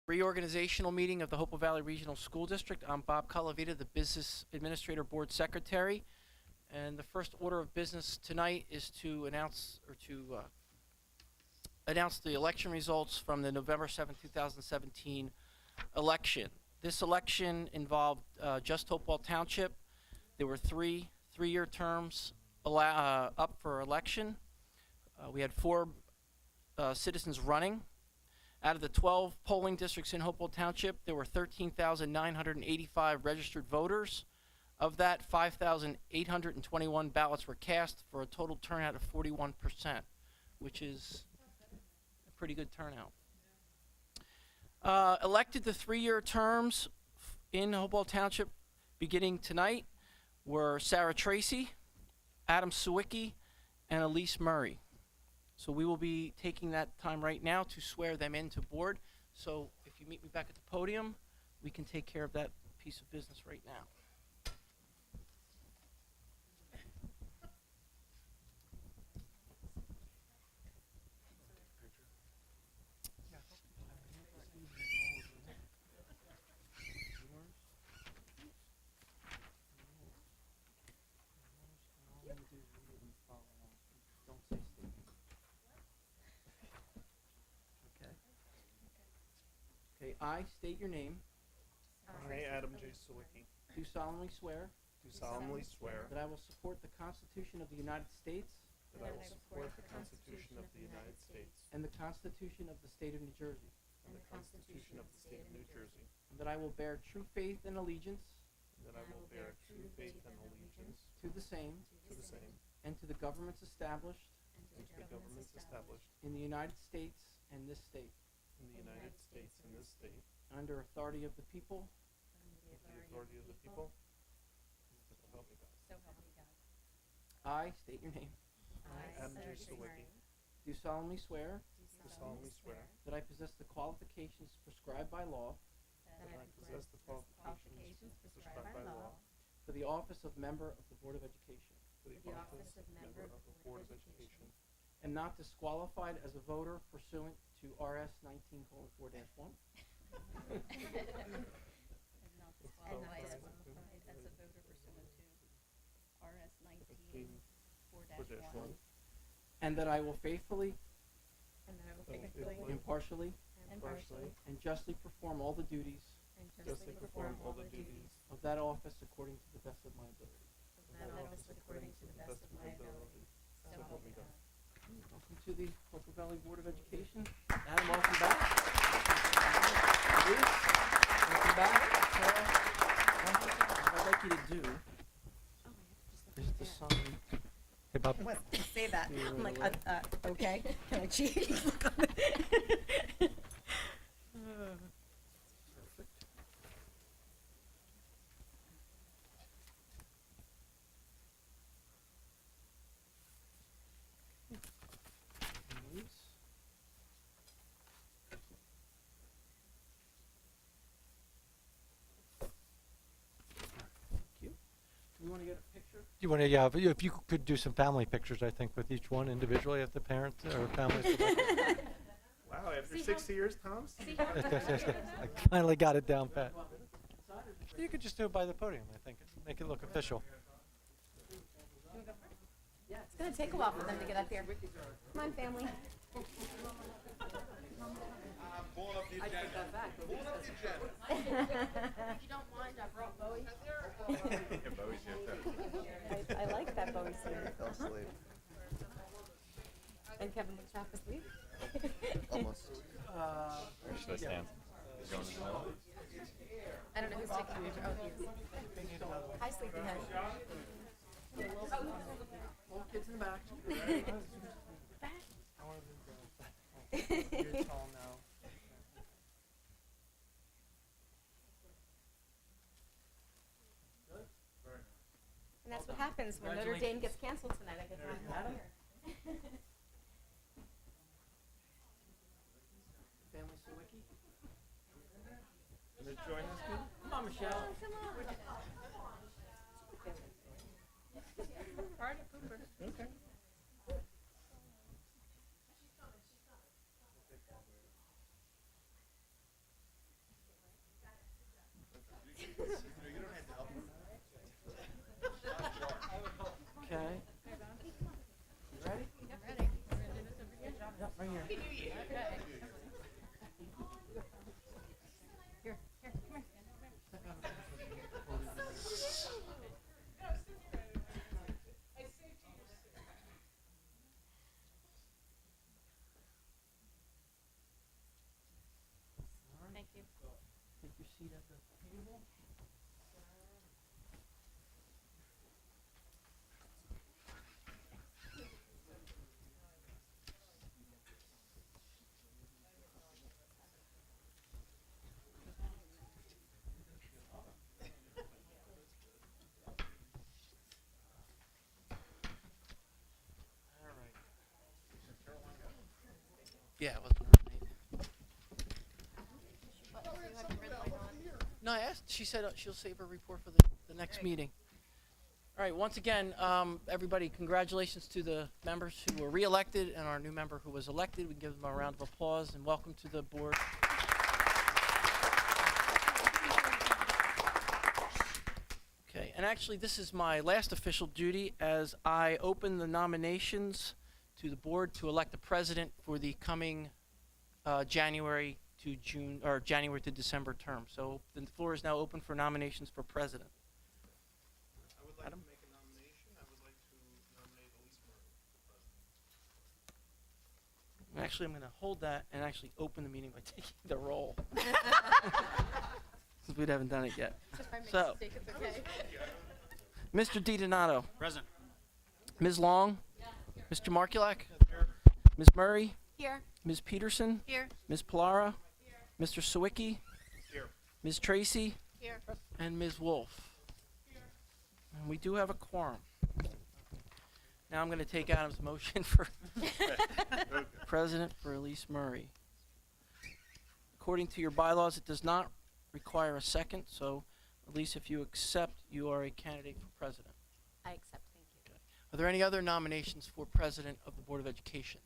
Reorganizational meeting of the Hopewell Valley Regional School District. I'm Bob Calavita, the Business Administrator Board Secretary. And the first order of business tonight is to announce the election results from the November 7, 2017 election. This election involved just Hopewell Township. There were three-year terms up for election. We had 4 citizens running. Out of the 12 polling districts in Hopewell Township, there were 13,985 registered voters. Of that, 5,821 ballots were cast for a total turnout of 41%, which is a pretty good turnout. Elected to 3-year terms in Hopewell Township beginning tonight were Sarah Tracy, Adam Sawicki, and Elise Murray. So we will be taking that time right now to swear them into board. So if you meet me back at the podium, we can take care of that piece of business right now. I state your name. I, Adam J. Sawicki, Do solemnly swear that that I will support the Constitution of the United States I will support the Constitution of the United States and the Constitution of the State of New Jersey, and the Constitution of the State of New Jersey, and that I will bear true faith and allegiance and that I will bear true faith and allegiance to the same to the same and to the governments established and to the governments established in the United States and this state, in the United States and this state, under authority of the people. with the authority of the people. So help me God. So help me God. I state your name. I, Adam J. Sarah Sawicki, Do solemnly swear do solemnly swear that I possess the qualifications prescribed by law that I possess the qualifications prescribed by law for the office of member of the Board of Education, for the office of member of the Board of Education, and not disqualified as a voter pursuant to RS 19:4-1. and not disqualified as a voter pursuant to RS 19:4-1. And that I will faithfully, And that I will faithfully, impartially, impartially, and justly perform all the duties and justly perform all the duties of that office according to the best of my ability. of that office according to the best of my ability. So help me God. Welcome to the Hopewell Valley Board of Education. Adam, welcome back. Elise, welcome back. Sarah, what I'd like you to do is to sign. Hey, Bob. I wasn't gonna say that. Yeah, I'm like, right okay, can I cheat? Perfect. Elise. Thank you. Do we want to get a picture? You want to, yeah, if you could do some family pictures, I think, with each one individually, if the parents or families would like. Wow, after 60 years, Thomas? I finally got it down pat. You could just do it by the podium, I think, make it look official. It's gonna take a while for them to get up here. Come on, family. I take that back. If you don't mind, I brought Bowie. I like that Bowie scene. And Kevin looks half asleep. Almost. Where should I stand? I don't know who's taking the picture. Oh, he is. Hi, sleepyhead. All kids in the back. You're tall now. And that's what happens when Notre Dame gets canceled tonight. I get to have him here. Family Sawicki. Can they join us, kid? Come on, Michelle. Come on. Party pooper. Okay. Okay. You ready? Yep, right here. Thank you. Take your seat at the table. All right. Yeah, it wasn't nominated. No, I asked. She said she'll save her report for the next meeting. All right. Once again, everybody, congratulations to the members who were reelected and our new member who was elected. We can give them a round of applause and welcome to the board. Okay. And actually, this is my last official duty as I open the nominations to the board to elect the president for the coming January to June or January to December term. So the floor is now open for nominations for president. I would like Adam? to make a nomination. I would like to nominate Elise Murray for president. Actually, I'm going to hold that and actually open the meeting by taking the roll. Since we haven't done it yet. If I make So- a mistake, it's okay. Mr. DiDonato. Present. Ms. Long. Mr. Markulak. Ms. Murray. Here. Ms. Peterson. Here. Ms. Pilara. Mr. Sawicki. Here. Ms. Tracy. Here. And Ms. Wolf. And we do have a quorum. Now I'm going to take Adam's motion for president for Elise Murray. According to your bylaws, it does not require a second, so Elise, if you accept, you are a candidate for president. I accept, thank you. Are there any other nominations for president of the Board of Education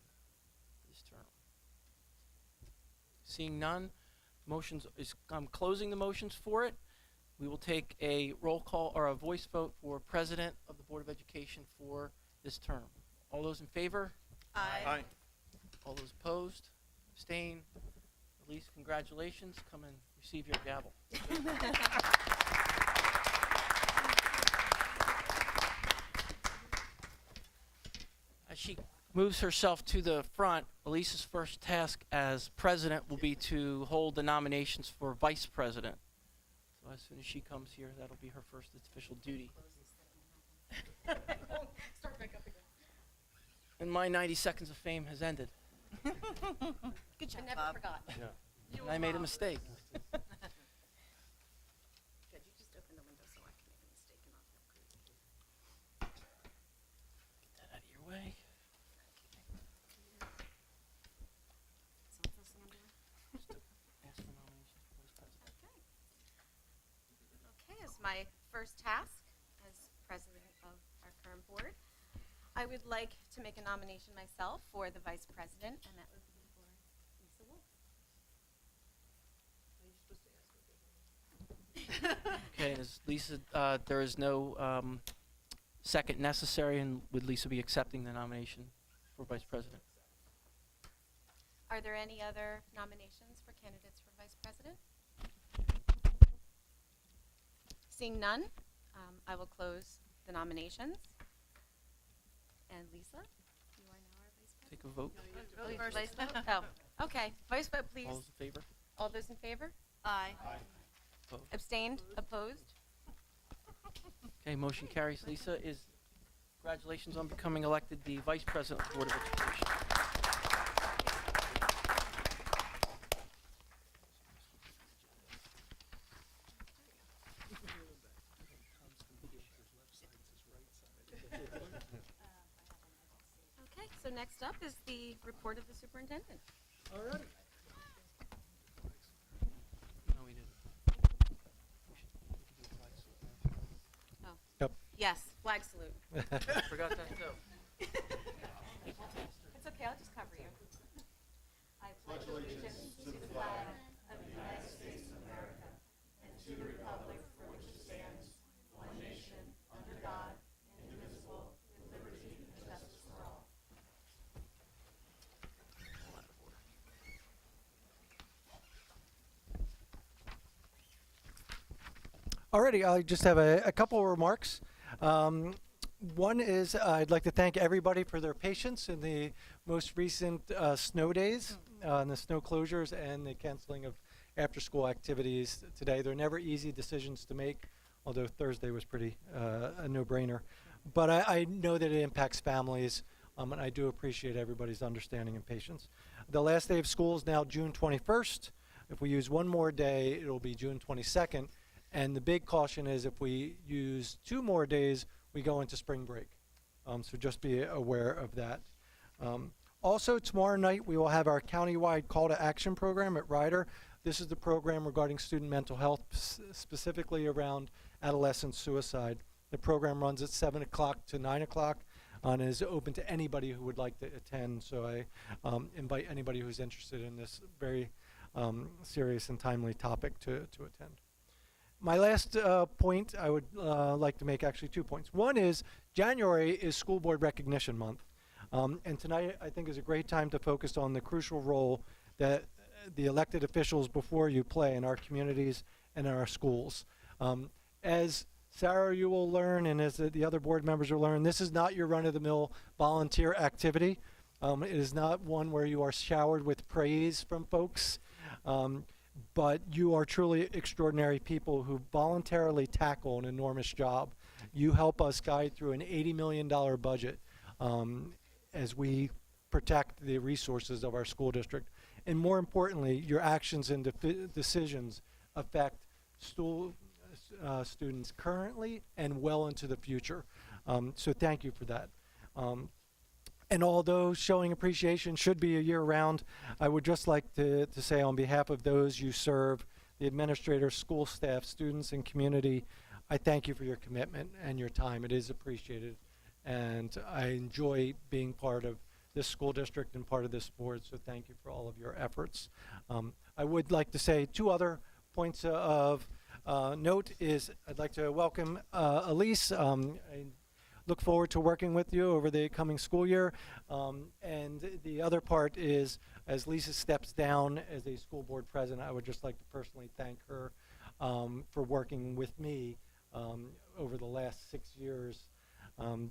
this term? Seeing none, I'm closing the motions for it. We will take a roll call or a voice vote for president of the Board of Education for this term. All those in favor? Aye. All those opposed? Abstain? Elise, congratulations. Come and receive your gavel. As she moves herself to the front, Elise's first task as president will be to hold the nominations for vice president. So as soon as she comes here, that'll be her first official duty. Start back up again. And my 90 seconds of fame has ended. Good job, I never forgot. And I made a mistake. Good, you just open the window so I can make a mistake and not feel crazy. Get that out of your way. So the first thing I'm doing? Ask for nominations for vice president. Okay. Okay, as my first task as president of our current board, I would like to make a nomination myself for the vice president, and that would be for Lisa Wolf. Okay, as Lisa, there is no second necessary, and would Lisa be accepting the nomination for vice president? Are there any other nominations for candidates for vice president? Seeing none, I will close the nominations. And Lisa, you are now our vice president. Take a vote. Oh, you have vice vote? Oh, okay. Vice vote, please. All those in favor? All those in favor? Aye. Opposed? Abstained? Opposed? Okay, motion carries. Lisa is, congratulations on becoming elected the vice president of the Board of Education. Okay, so next up is the report of the superintendent. No, we didn't. Oh. Yep. Yes, flag salute. Forgot that too. It's okay, I'll just cover you. I pledge allegiance to the flag of the United States of America and to the republic for Alrighty, I just have a couple of remarks. One is I'd like to thank everybody for their patience in the most recent snow days, and the snow closures and the canceling of after-school activities today. They're never easy decisions to make, although Thursday was pretty a no-brainer. But I know that it impacts families, and I do appreciate everybody's understanding and patience. The last day of school is now June 21st. If we use one more day, it'll be June 22nd. And the big caution is if we use 2 more days, we go into spring break. So just be aware of that. Also, tomorrow night, we will have our countywide call to action program at Ryder. This is the program regarding student mental health, specifically around adolescent suicide. The program runs at 7 o'clock to 9 o'clock and is open to anybody who would like to attend. So I invite anybody who's interested in this very serious and timely topic to attend. My last point I would like to make, actually 2 points. One is January is School Board Recognition Month. And tonight I think is a great time to focus on the crucial role that the elected officials before you play in our communities and in our schools. As Sarah, you will learn, and as the other board members will learn, this is not your run-of-the-mill volunteer activity. It is not one where you are showered with praise from folks. But you are truly extraordinary people who voluntarily tackle an enormous job. You help us guide through an $80 million budget as we protect the resources of our school district. And more importantly, your actions and decisions affect students currently and well into the future. So thank you for that. And although showing appreciation should be a year-round, I would just like to say on behalf of those you serve, the administrators, school staff, students, and community, I thank you for your commitment and your time. It is appreciated. And I enjoy being part of this school district and part of this board, so thank you for all of your efforts. I would like to say 2 other points of note is I'd like to welcome Elise. I look forward to working with you over the coming school year. And the other part is, as Lisa steps down as a school board president, I would just like to personally thank her for working with me over the last 6 years.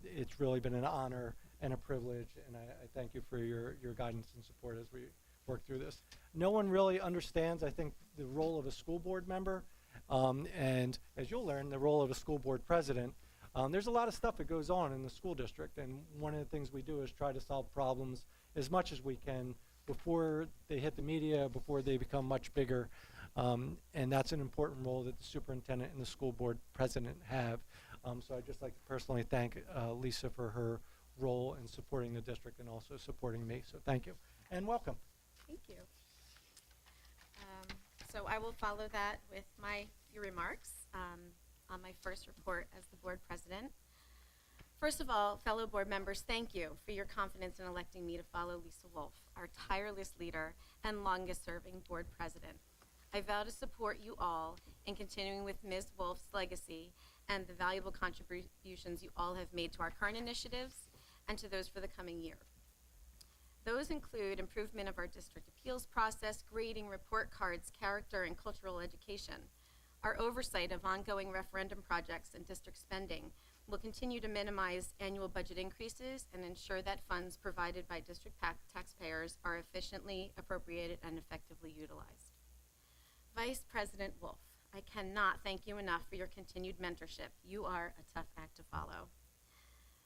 It's really been an honor and a privilege, and I thank you for your guidance and support as we work through this. No one really understands, I think, the role of a school board member, and as you'll learn, the role of a school board president. There's a lot of stuff that goes on in the school district, and one of the things we do is try to solve problems as much as we can before they hit the media, before they become much bigger, and that's an important role that the superintendent and the school board president have. So I'd just like to personally thank Lisa for her role in supporting the district and also supporting me, so thank you, and welcome. Thank you. So I will follow that with my few remarks on my first report as the board president. First of all, fellow board members, thank you for your confidence in electing me to follow Lisa Wolf, our tireless leader and longest-serving board president. I vow to support you all in continuing with Ms. Wolf's legacy and the valuable contributions you all have made to our current initiatives and to those for the coming year. Those include improvement of our district appeals process, grading, report cards, character, and cultural education. Our oversight of ongoing referendum projects and district spending will continue to minimize annual budget increases and ensure that funds provided by district taxpayers are efficiently appropriated and effectively utilized. Vice President Wolf, I cannot thank you enough for your continued mentorship. You are a tough act to follow.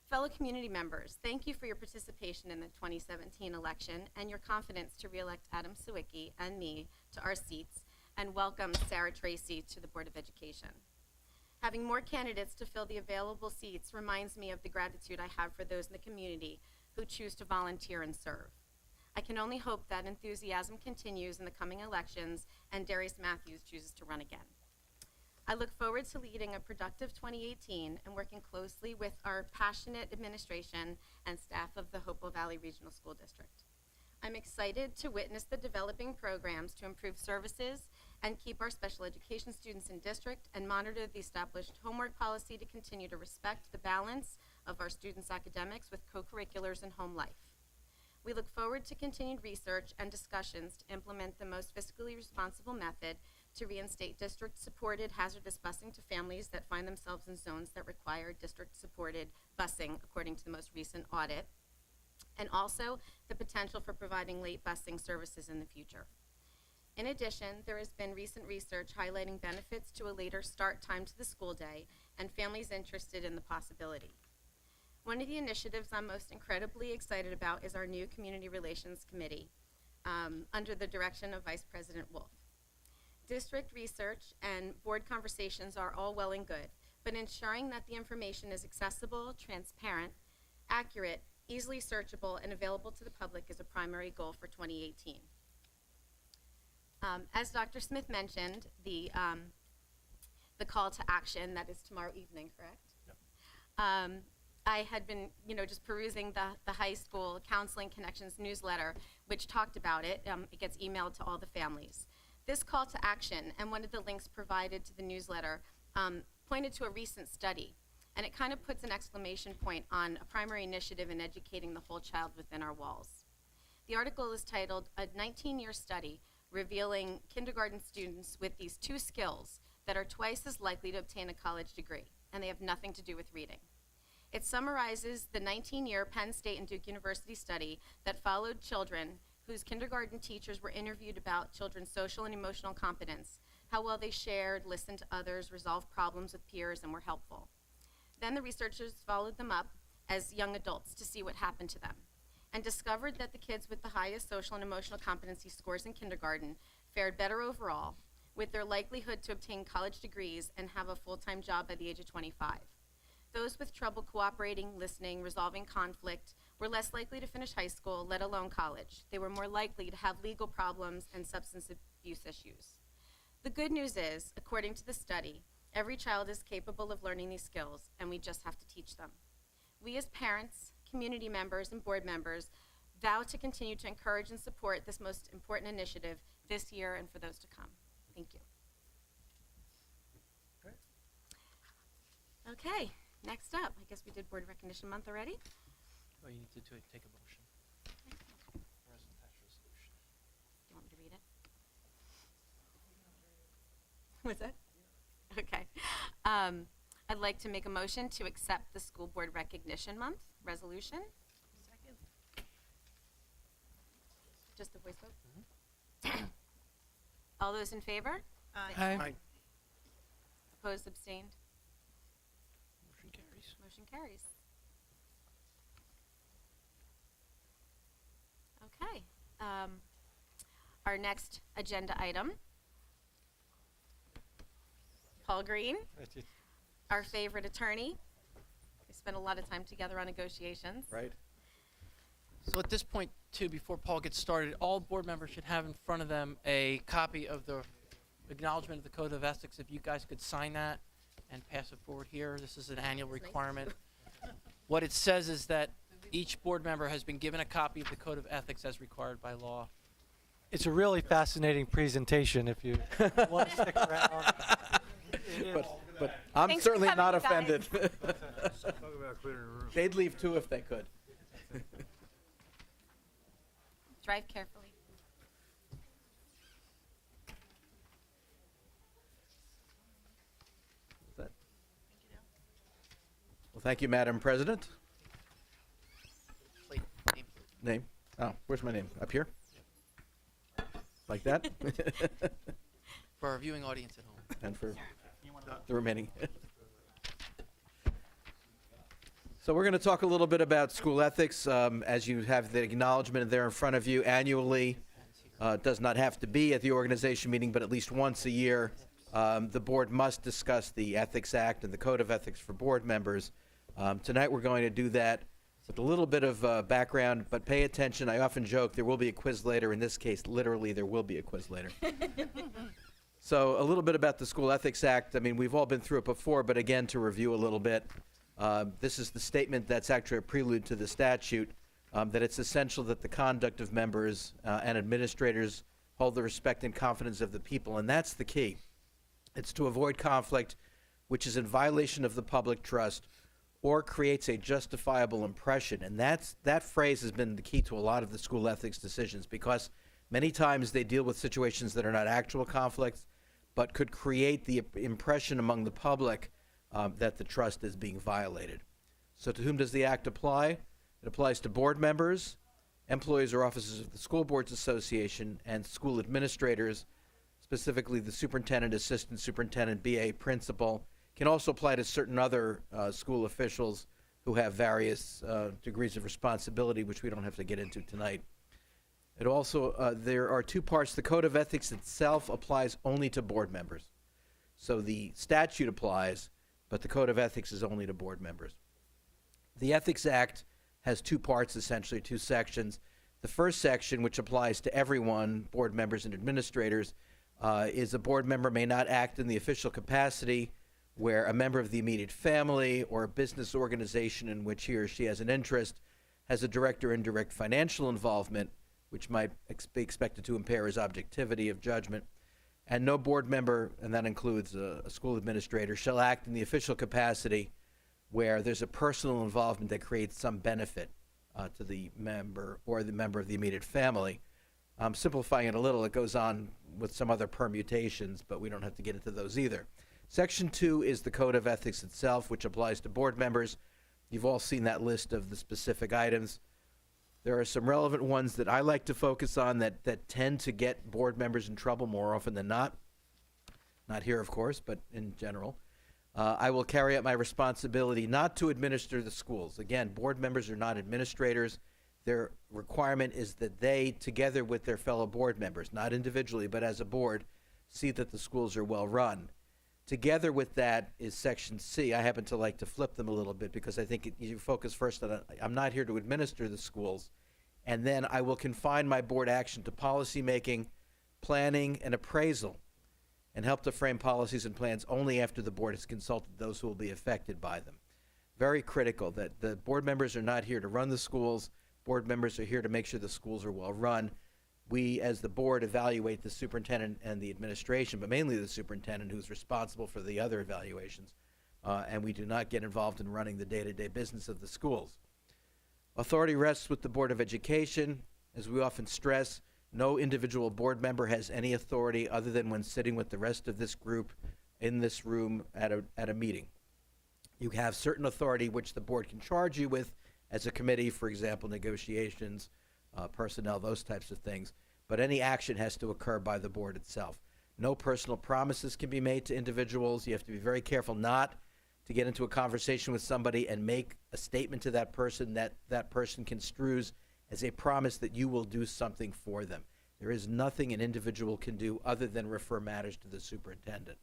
Fellow community members, thank you for your participation in the 2017 election and your confidence to re-elect Adam Sawicki and me to our seats, and welcome Sarah Tracy to the Board of Education. Having more candidates to fill the available seats reminds me of the gratitude I have for those in the community who choose to volunteer and serve. I can only hope that enthusiasm continues in the coming elections and Darius Matthews chooses to run again. I look forward to leading a productive 2018 and working closely with our passionate administration and staff of the Hopewell Valley Regional School District. I'm excited to witness the developing programs to improve services and keep our special education students in district and monitor the established homework policy to continue to respect the balance of our students' academics with co-curriculars and home life. We look forward to continued research and discussions to implement the most fiscally responsible method to reinstate district-supported hazardous busing to families that find themselves in zones that require district-supported busing, according to the most recent audit, and also the potential for providing late busing services in the future. In addition, there has been recent research highlighting benefits to a later start time to the school day and families interested in the possibility. One of the initiatives I'm most incredibly excited about is our new Community Relations Committee under the direction of Vice President Wolf. District research and board conversations are all well and good, but ensuring that the information is accessible, transparent, accurate, easily searchable, and available to the public is a primary goal for 2018. As Dr. Smith mentioned, the call to action, that is tomorrow evening, correct? Yep. I had been, just perusing the high school Counseling Connections newsletter, which talked about it. It gets emailed to all the families. This call to action and one of the links provided to the newsletter pointed to a recent study, and it kind of puts an exclamation point on a primary initiative in educating the whole child within our walls. The article is titled, "A 19-Year Study Revealing Kindergarten Students with These Two Skills That Are Twice as Likely to Obtain a College Degree, and They Have Nothing to Do with Reading." It summarizes the 19-year Penn State and Duke University study that followed children whose kindergarten teachers were interviewed about children's social and emotional competence, how well they shared, listened to others, resolved problems with peers, and were helpful. Then the researchers followed them up as young adults to see what happened to them, and discovered that the kids with the highest social and emotional competency scores in kindergarten fared better overall, with their likelihood to obtain college degrees and have a full-time job by the age of 25. Those with trouble cooperating, listening, resolving conflict were less likely to finish high school, let alone college. They were more likely to have legal problems and substance abuse issues. The good news is, according to the study, every child is capable of learning these skills, and we just have to teach them. We as parents, community members, and board members vow to continue to encourage and support this most important initiative this year and for those to come. Thank you. Great. Okay, next up, I guess we did Board Recognition Month already. Oh, you need to take a motion. Attached resolution. Do you want me to read it? What's that? Okay. I'd like to make a motion to accept the School Board Recognition Month resolution. Second. Just a voice vote? All those in favor? Aye. Opposed, abstained? Motion carries. Motion carries. Okay. Our next agenda item. Paul Green, our favorite attorney. We spent a lot of time together on negotiations. Right. So at this point, too, before Paul gets started, all board members should have in front of them a copy of the acknowledgement of the Code of Ethics. If you guys could sign that and pass it forward here. This is an annual That's nice. requirement. What it says is that each board member has been given a copy of the Code of Ethics as required by law. It's a really fascinating presentation if you want to stick around. It is. But I'm Thanks for certainly coming, not you guys. offended. Talk about clearing the room. They'd leave too if they could. Drive carefully. Well, thank you, Madam President. Plate, name plate. Name? Oh, where's my name? Up here? Like that? For our viewing audience at home. And for the remaining. So we're going to talk a little bit about school ethics. As you have the acknowledgement there in front of you annually, it does not have to be at the organization meeting, but at least once a year, the board must discuss the Ethics Act and the Code of Ethics for board members. Tonight we're going to do that with a little bit of background, but pay attention. I often joke there will be a quiz later. In this case, literally, there will be a quiz later. So a little bit about the School Ethics Act. I mean, we've all been through it before, but again, to review a little bit, this is the statement that's actually a prelude to the statute, that it's essential that the conduct of members and administrators hold the respect and confidence of the people, and that's the key. It's to avoid conflict which is in violation of the public trust or creates a justifiable impression. And that phrase has been the key to a lot of the school ethics decisions, because many times they deal with situations that are not actual conflicts, but could create the impression among the public that the trust is being violated. So to whom does the act apply? It applies to board members, employees or officers of the School Boards Association, and school administrators, specifically the superintendent, assistant superintendent, BA, principal. Can also apply to certain other school officials who have various degrees of responsibility, which we don't have to get into tonight. It also, there are two parts. The Code of Ethics itself applies only to board members. So the statute applies, but the Code of Ethics is only to board members. The Ethics Act has two parts, essentially, two sections. The first section, which applies to everyone, board members and administrators, is a board member may not act in the official capacity where a member of the immediate family or a business organization in which he or she has an interest has a direct or indirect financial involvement, which might be expected to impair his objectivity of judgment. And no board member, and that includes a school administrator, shall act in the official capacity where there's a personal involvement that creates some benefit to the member or the member of the immediate family. I'm simplifying it a little. It goes on with some other permutations, but we don't have to get into those either. Section 2 is the Code of Ethics itself, which applies to board members. You've all seen that list of the specific items. There are some relevant ones that I like to focus on that tend to get board members in trouble more often than not. Not here, of course, but in general. I will carry out my responsibility not to administer the schools. Again, board members are not administrators. Their requirement is that they, together with their fellow board members, not individually, but as a board, see that the schools are well run. Together with that is Section C. I happen to like to flip them a little bit because I think you focus first on, I'm not here to administer the schools, and then I will confine my board action to policy making, planning, and appraisal, and help to frame policies and plans only after the board has consulted those who will be affected by them. Very critical that the board members are not here to run the schools. Board members are here to make sure the schools are well run. We, as the board, evaluate the superintendent and the administration, but mainly the superintendent, who's responsible for the other evaluations, and we do not get involved in running the day-to-day business of the schools. Authority rests with the Board of Education. As we often stress, no individual board member has any authority other than when sitting with the rest of this group in this room at a meeting. You have certain authority which the board can charge you with as a committee, for example, negotiations, personnel, those types of things. But any action has to occur by the board itself. No personal promises can be made to individuals. You have to be very careful not to get into a conversation with somebody and make a statement to that person that that person construes as a promise that you will do something for them. There is nothing an individual can do other than refer matters to the superintendent,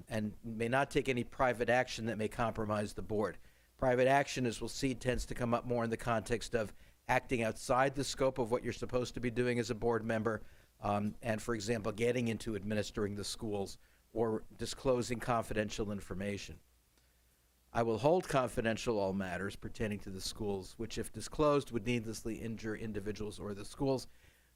and may not take any private action that may compromise the board. Private action, as we'll see, tends to come up more in the context of acting outside the scope of what you're supposed to be doing as a board member, and, for example, getting into administering the schools or disclosing confidential information. I will hold confidential all matters pertaining to the schools, which, if disclosed, would needlessly injure individuals or the schools.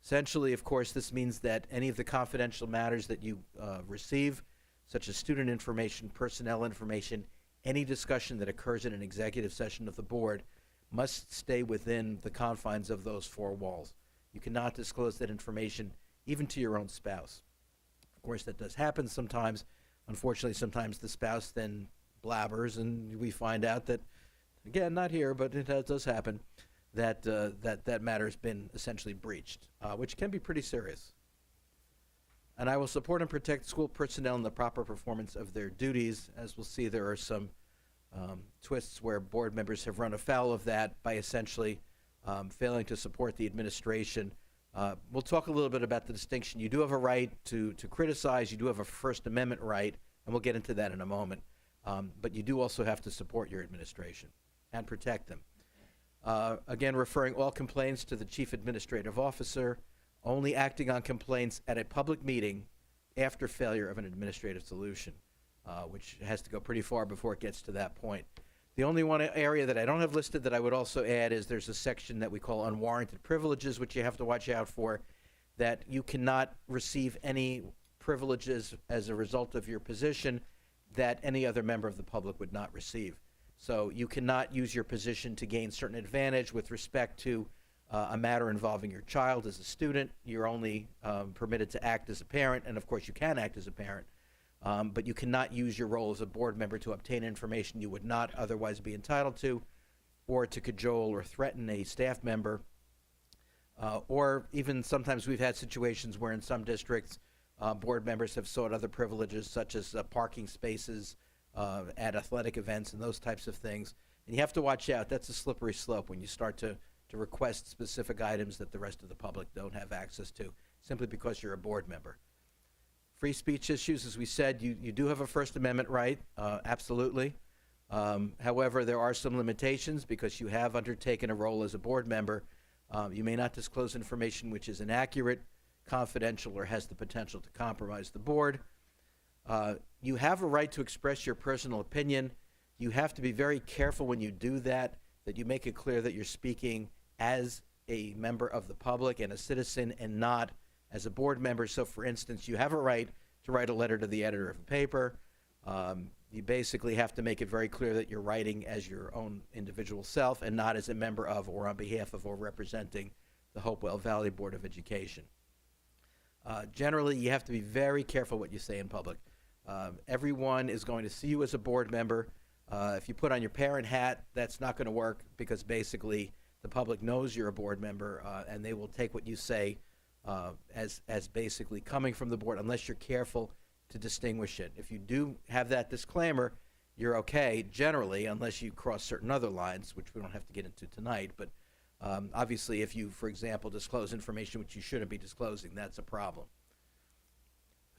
Essentially, of course, this means that any of the confidential matters that you receive, such as student information, personnel information, any discussion that occurs in an executive session of the board, must stay within the confines of those four walls. You cannot disclose that information even to your own spouse. Of course, that does happen sometimes. Unfortunately, sometimes the spouse then blabbers, and we find out that, again, not here, but it does happen, that that matter has been essentially breached, which can be pretty serious. And I will support and protect school personnel in the proper performance of their duties. As we'll see, there are some twists where board members have run afoul of that by essentially failing to support the administration. We'll talk a little bit about the distinction. You do have a right to criticize. You do have a First Amendment right, and we'll get into that in a moment. But you do also have to support your administration and protect them. Again, referring all complaints to the Chief Administrative Officer, only acting on complaints at a public meeting after failure of an administrative solution, which has to go pretty far before it gets to that point. The only one area that I don't have listed that I would also add is there's a section that we call unwarranted privileges, which you have to watch out for, that you cannot receive any privileges as a result of your position that any other member of the public would not receive. So you cannot use your position to gain certain advantage with respect to a matter involving your child as a student, you're only permitted to act as a parent, and of course you can act as a parent, but you cannot use your role as a board member to obtain information you would not otherwise be entitled to, or to cajole or threaten a staff member, or even sometimes we've had situations where in some districts board members have sought other privileges such as parking spaces at athletic events and those types of things. And you have to watch out. That's a slippery slope when you start to request specific items that the rest of the public don't have access to simply because you're a board member. Free speech issues, as we said, you do have a First Amendment right, absolutely. However, there are some limitations because you have undertaken a role as a board member. You may not disclose information which is inaccurate, confidential, or has the potential to compromise the board. You have a right to express your personal opinion. You have to be very careful when you do that you make it clear that you're speaking as a member of the public and a citizen and not as a board member. So, for instance, you have a right to write a letter to the editor of a paper. You basically have to make it very clear that you're writing as your own individual self and not as a member of or on behalf of or representing the Hopewell Valley Board of Education. Generally, you have to be very careful what you say in public. Everyone is going to see you as a board member. If you put on your parent hat, that's not going to work because basically the public knows you're a board member and they will take what you say as basically coming from the board unless you're careful to distinguish it. If you do have that disclaimer, you're okay generally unless you cross certain other lines, which we don't have to get into tonight. But obviously if you, for example, disclose information which you shouldn't be disclosing, that's a problem.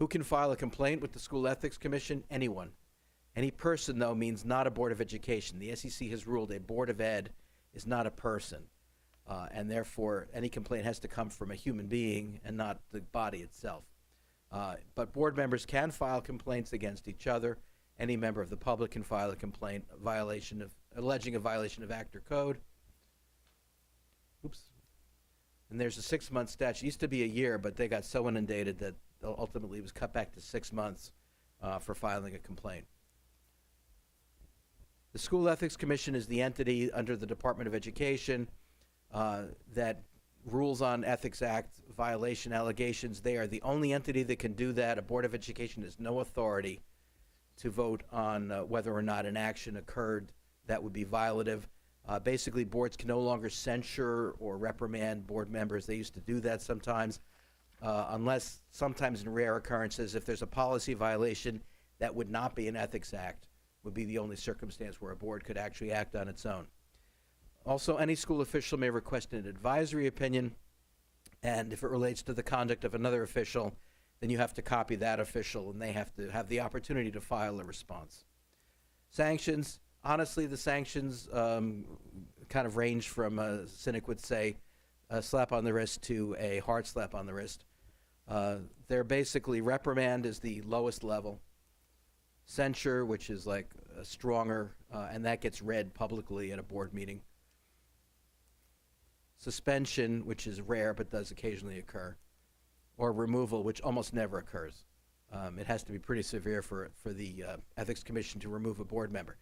Who can file a complaint with the School Ethics Commission? Anyone. Any person, though, means not a Board of Education. The SEC has ruled a Board of Ed is not a person, and therefore any complaint has to come from a human being and not the body itself. But board members can file complaints against each other. Any member of the public can file a complaint alleging a violation of Act or Code. Oops. And there's a 6-month statute. It used to be a year, but they got so inundated that ultimately it was cut back to 6 months for filing a complaint. The School Ethics Commission is the entity under the Department of Education that rules on Ethics Act violation allegations. They are the only entity that can do that. A Board of Education has no authority to vote on whether or not an action occurred that would be violative. Basically, boards can no longer censure or reprimand board members. They used to do that sometimes, unless sometimes in rare occurrences, if there's a policy violation that would not be an Ethics Act, would be the only circumstance where a board could actually act on its own. Also, any school official may request an advisory opinion, and if it relates to the conduct of another official, then you have to copy that official, and they have to have the opportunity to file a response. Sanctions, honestly, the sanctions kind of range from, a cynic would say, a slap on the wrist to a hard slap on the wrist. They're basically reprimand is the lowest level. Censure, which is like stronger, and that gets read publicly at a board meeting. Suspension, which is rare but does occasionally occur. Or removal, which almost never occurs. It has to be pretty severe for the Ethics Commission to remove a board member.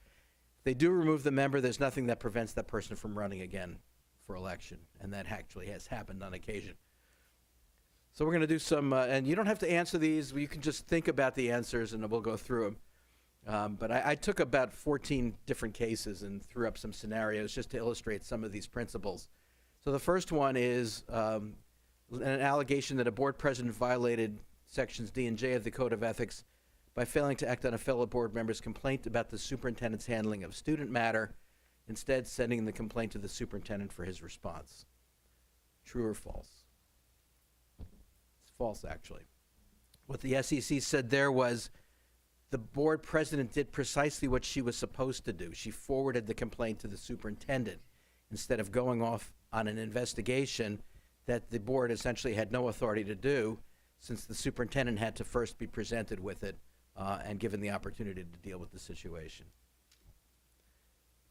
If they do remove the member, there's nothing that prevents that person from running again for election, and that actually has happened on occasion. So we're going to do some, and you don't have to answer these. You can just think about the answers, and we'll go through them. But I took about 14 different cases and threw up some scenarios just to illustrate some of these principles. So the first one is an allegation that a board president violated sections D and J of the Code of Ethics by failing to act on a fellow board member's complaint about the superintendent's handling of student matter, instead sending the complaint to the superintendent for his response. True or false? It's false, actually. What the SEC said there was the board president did precisely what she was supposed to do. She forwarded the complaint to the superintendent instead of going off on an investigation that the board essentially had no authority to do, since the superintendent had to first be presented with it and given the opportunity to deal with the situation.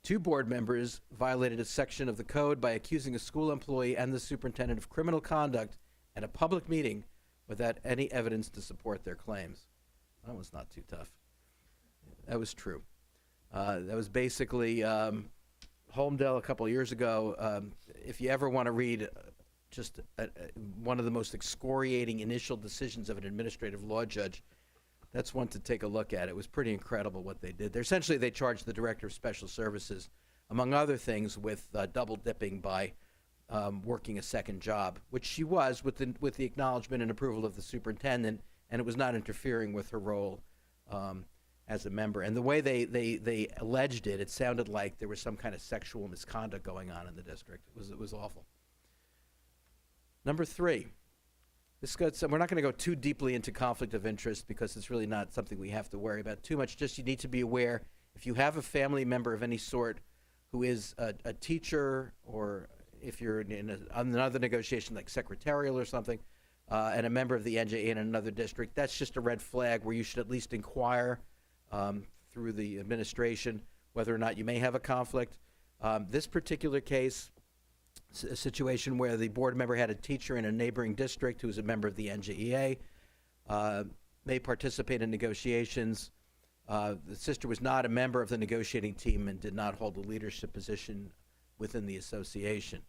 2 board members violated a section of the code by accusing a school employee and the superintendent of criminal conduct at a public meeting without any evidence to support their claims. That was not too tough. That was true. That was basically Holmdel a couple of years ago. If you ever want to read just one of the most excoriating initial decisions of an administrative law judge, that's one to take a look at. It was pretty incredible what they did. Essentially, they charged the Director of Special Services, among other things, with double dipping by working a second job, which she was with the acknowledgement and approval of the superintendent, and it was not interfering with her role as a member. And the way they alleged it, it sounded like there was some kind of sexual misconduct going on in the district. It was awful. Number 3. We're not going to go too deeply into conflict of interest because it's really not something we have to worry about too much. Just you need to be aware, if you have a family member of any sort who is a teacher, or if you're in another negotiation like secretarial or something, and a member of the NJA in another district, that's just a red flag where you should at least inquire through the administration whether or not you may have a conflict. This particular case, a situation where the board member had a teacher in a neighboring district who was a member of the NJEA, may participate in negotiations. The sister was not a member of the negotiating team and did not hold a leadership position within the association.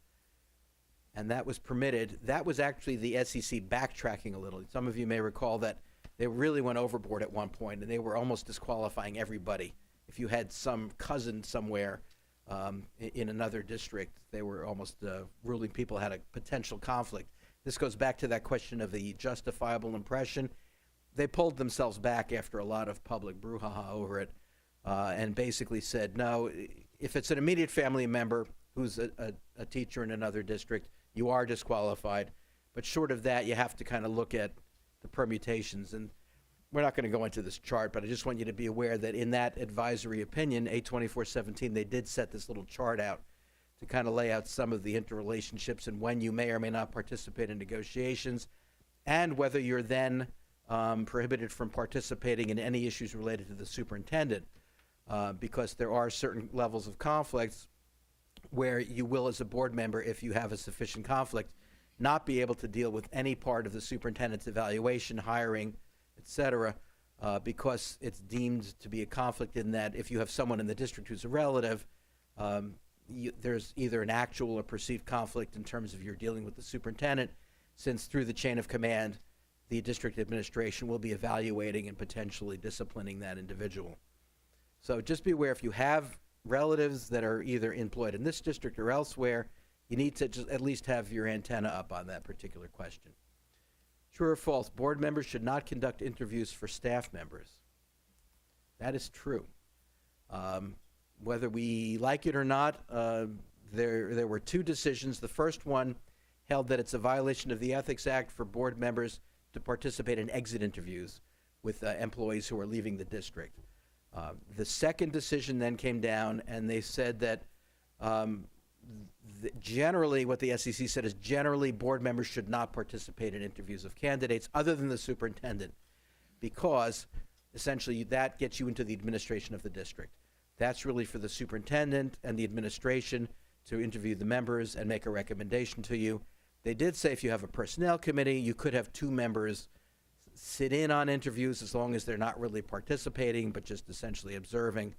And that was permitted. That was actually the SEC backtracking a little. Some of you may recall that they really went overboard at one point, and they were almost disqualifying everybody. If you had some cousin somewhere in another district, they were almost ruling people had a potential conflict. This goes back to that question of the justifiable impression. They pulled themselves back after a lot of public brouhaha over it, and basically said, no, if it's an immediate family member who's a teacher in another district, you are disqualified. But short of that, you have to kind of look at the permutations. And we're not going to go into this chart, but I just want you to be aware that in that advisory opinion, A2417, they did set this little chart out to kind of lay out some of the interrelationships and when you may or may not participate in negotiations, and whether you're then prohibited from participating in any issues related to the superintendent, because there are certain levels of conflicts where you will, as a board member, if you have a sufficient conflict, not be able to deal with any part of the superintendent's evaluation, hiring, etc., because it's deemed to be a conflict in that if you have someone in the district who's a relative, there's either an actual or perceived conflict in terms of you're dealing with the superintendent, since through the chain of command, the district administration will be evaluating and potentially disciplining that individual. So just be aware, if you have relatives that are either employed in this district or elsewhere, you need to just at least have your antenna up on that particular question. True or false, board members should not conduct interviews for staff members. That is true. Whether we like it or not, there were 2 decisions. The first one held that it's a violation of the Ethics Act for board members to participate in exit interviews with employees who are leaving the district. The second decision then came down, and they said that generally, what the SEC said is generally board members should not participate in interviews of candidates other than the superintendent, because essentially that gets you into the administration of the district. That's really for the superintendent and the administration to interview the members and make a recommendation to you. They did say if you have a personnel committee, you could have 2 members sit in on interviews as long as they're not really participating but just essentially observing.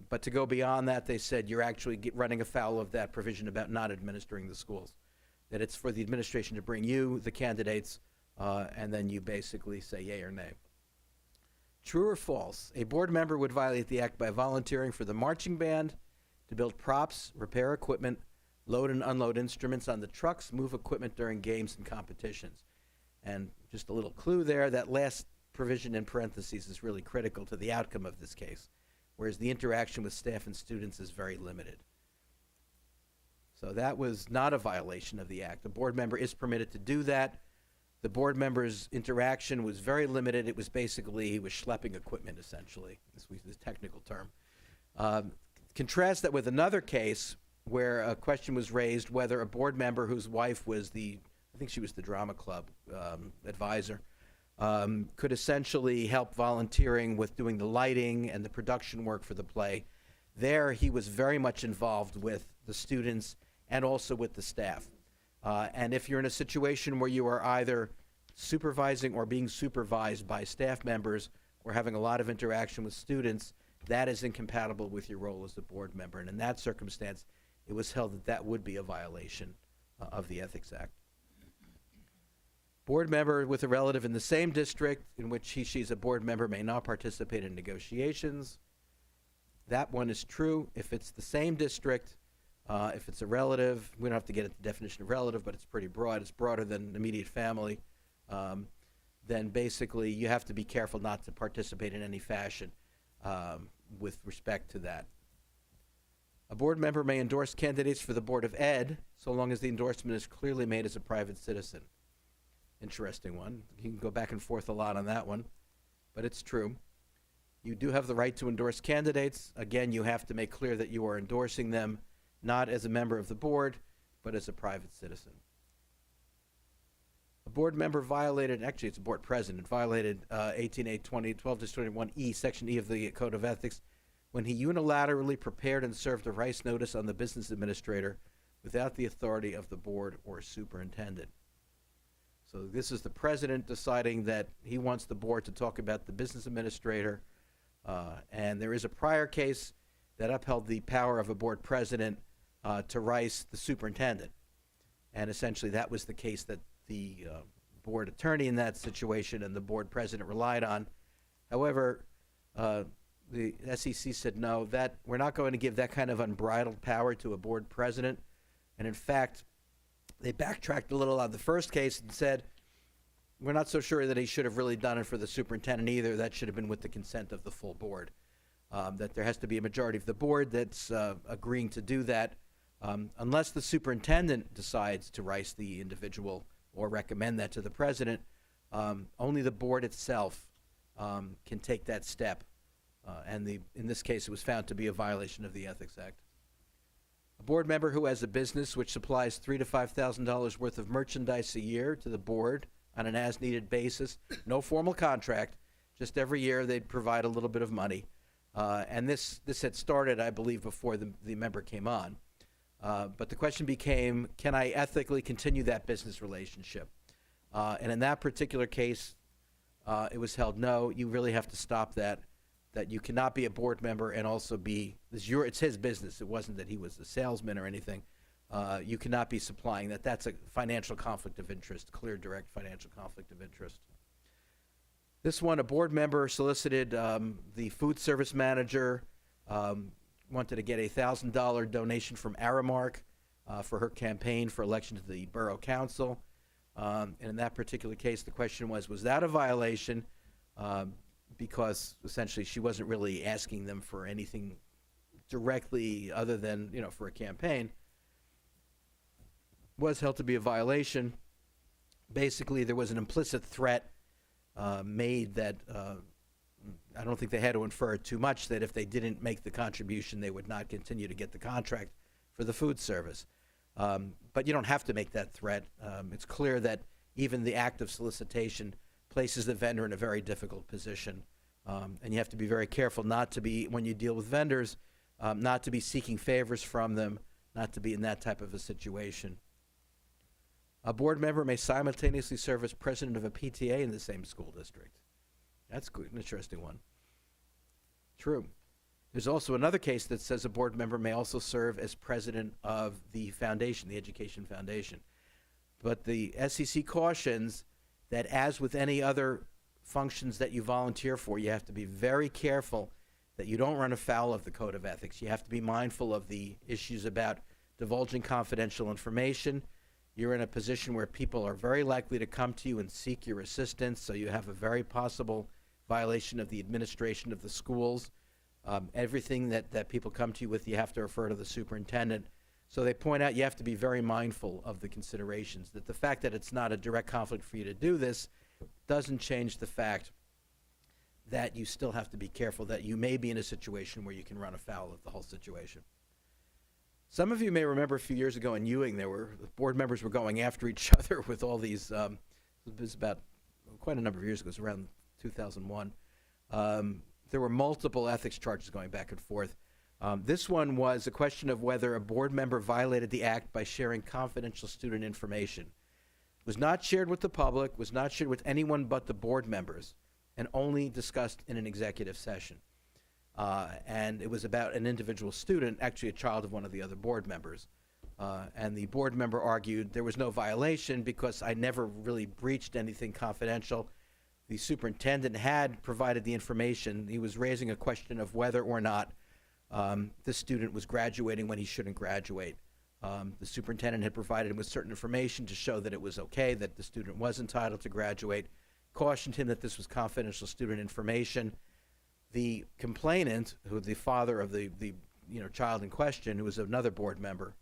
But to go beyond that, they said you're actually running afoul of that provision about not administering the schools, that it's for the administration to bring you the candidates, and then you basically say yay or nay. True or false, a board member would violate the act by volunteering for the marching band to build props, repair equipment, load and unload instruments on the trucks, move equipment during games and competitions. And just a little clue there, that last provision in parentheses is really critical to the outcome of this case, whereas the interaction with staff and students is very limited. So that was not a violation of the act. The board member is permitted to do that. The board member's interaction was very limited. It was basically, he was schlepping equipment, essentially. This was the technical term. Contrast that with another case where a question was raised whether a board member whose wife was I think she was the drama club advisor, could essentially help volunteering with doing the lighting and the production work for the play. There, he was very much involved with the students and also with the staff. And if you're in a situation where you are either supervising or being supervised by staff members or having a lot of interaction with students, that is incompatible with your role as a board member. And in that circumstance, it was held that that would be a violation of the Ethics Act. Board member with a relative in the same district in which she's a board member may not participate in negotiations. That one is true. If it's the same district, if it's a relative, we don't have to get at the definition of relative, but it's pretty broad. It's broader than immediate family. Then basically you have to be careful not to participate in any fashion with respect to that. A board member may endorse candidates for the Board of Ed so long as the endorsement is clearly made as a private citizen. Interesting one. You can go back and forth a lot on that one, but it's true. You do have the right to endorse candidates. Again, you have to make clear that you are endorsing them not as a member of the board, but as a private citizen. A board member violated, actually it's a board president, violated 18.8.20, 12-21E, Section E of the Code of Ethics when he unilaterally prepared and served a rice notice on the business administrator without the authority of the board or superintendent. So this is the president deciding that he wants the board to talk about the business administrator, and there is a prior case that upheld the power of a board president to rice the superintendent. And essentially that was the case that the board attorney in that situation and the board president relied on. However, the SEC said no, that we're not going to give that kind of unbridled power to a board president. And in fact, they backtracked a little on the first case and said, we're not so sure that he should have really done it for the superintendent either. That should have been with the consent of the full board. That there has to be a majority of the board that's agreeing to do that. Unless the superintendent decides to rice the individual or recommend that to the president, only the board itself can take that step. In this case, it was found to be a violation of the Ethics Act. A board member who has a business which supplies $3,000 to $5,000 worth of merchandise a year to the board on an as-needed basis, no formal contract, just every year they'd provide a little bit of money. And this had started, I believe, before the member came on. But the question became, can I ethically continue that business relationship? And in that particular case, it was held, no, you really have to stop that you cannot be a board member and also be, it's his business. It wasn't that he was a salesman or anything. You cannot be supplying that. That's a financial conflict of interest, clear, direct financial conflict of interest. This one, a board member solicited the food service manager, wanted to get a $1,000 donation from Aramark for her campaign for election to the Borough Council. And in that particular case, the question was that a violation? Because essentially she wasn't really asking them for anything directly other than, for a campaign. Was held to be a violation. Basically, there was an implicit threat made that I don't think they had to infer it too much, that if they didn't make the contribution, they would not continue to get the contract for the food service. But you don't have to make that threat. It's clear that even the act of solicitation places the vendor in a very difficult position. And you have to be very careful not to be, when you deal with vendors, not to be seeking favors from them, not to be in that type of a situation. A board member may simultaneously serve as president of a PTA in the same school district. That's an interesting one. True. There's also another case that says a board member may also serve as president of the foundation, the Education Foundation. But the SEC cautions that as with any other functions that you volunteer for, you have to be very careful that you don't run afoul of the Code of Ethics. You have to be mindful of the issues about divulging confidential information. You're in a position where people are very likely to come to you and seek your assistance, so you have a very possible violation of the administration of the schools. Everything that people come to you with, you have to refer to the superintendent. So they point out you have to be very mindful of the considerations, that the fact that it's not a direct conflict for you to do this doesn't change the fact that you still have to be careful that you may be in a situation where you can run afoul of the whole situation. Some of you may remember a few years ago in Ewing, the board members were going after each other with all these, it was about quite a number of years ago, it was around 2001. There were multiple ethics charges going back and forth. This one was a question of whether a board member violated the act by sharing confidential student information. It was not shared with the public, was not shared with anyone but the board members, and only discussed in an executive session. and it was about an individual student, actually a child of one of the other board members. And the board member argued there was no violation because I never really breached anything confidential. The superintendent had provided the information. He was raising a question of whether or not the student was graduating when he shouldn't graduate. The superintendent had provided him with certain information to show that it was okay, that the student was entitled to graduate, cautioned him that this was confidential student information. The complainant, who the father of the child in question, who was another board member,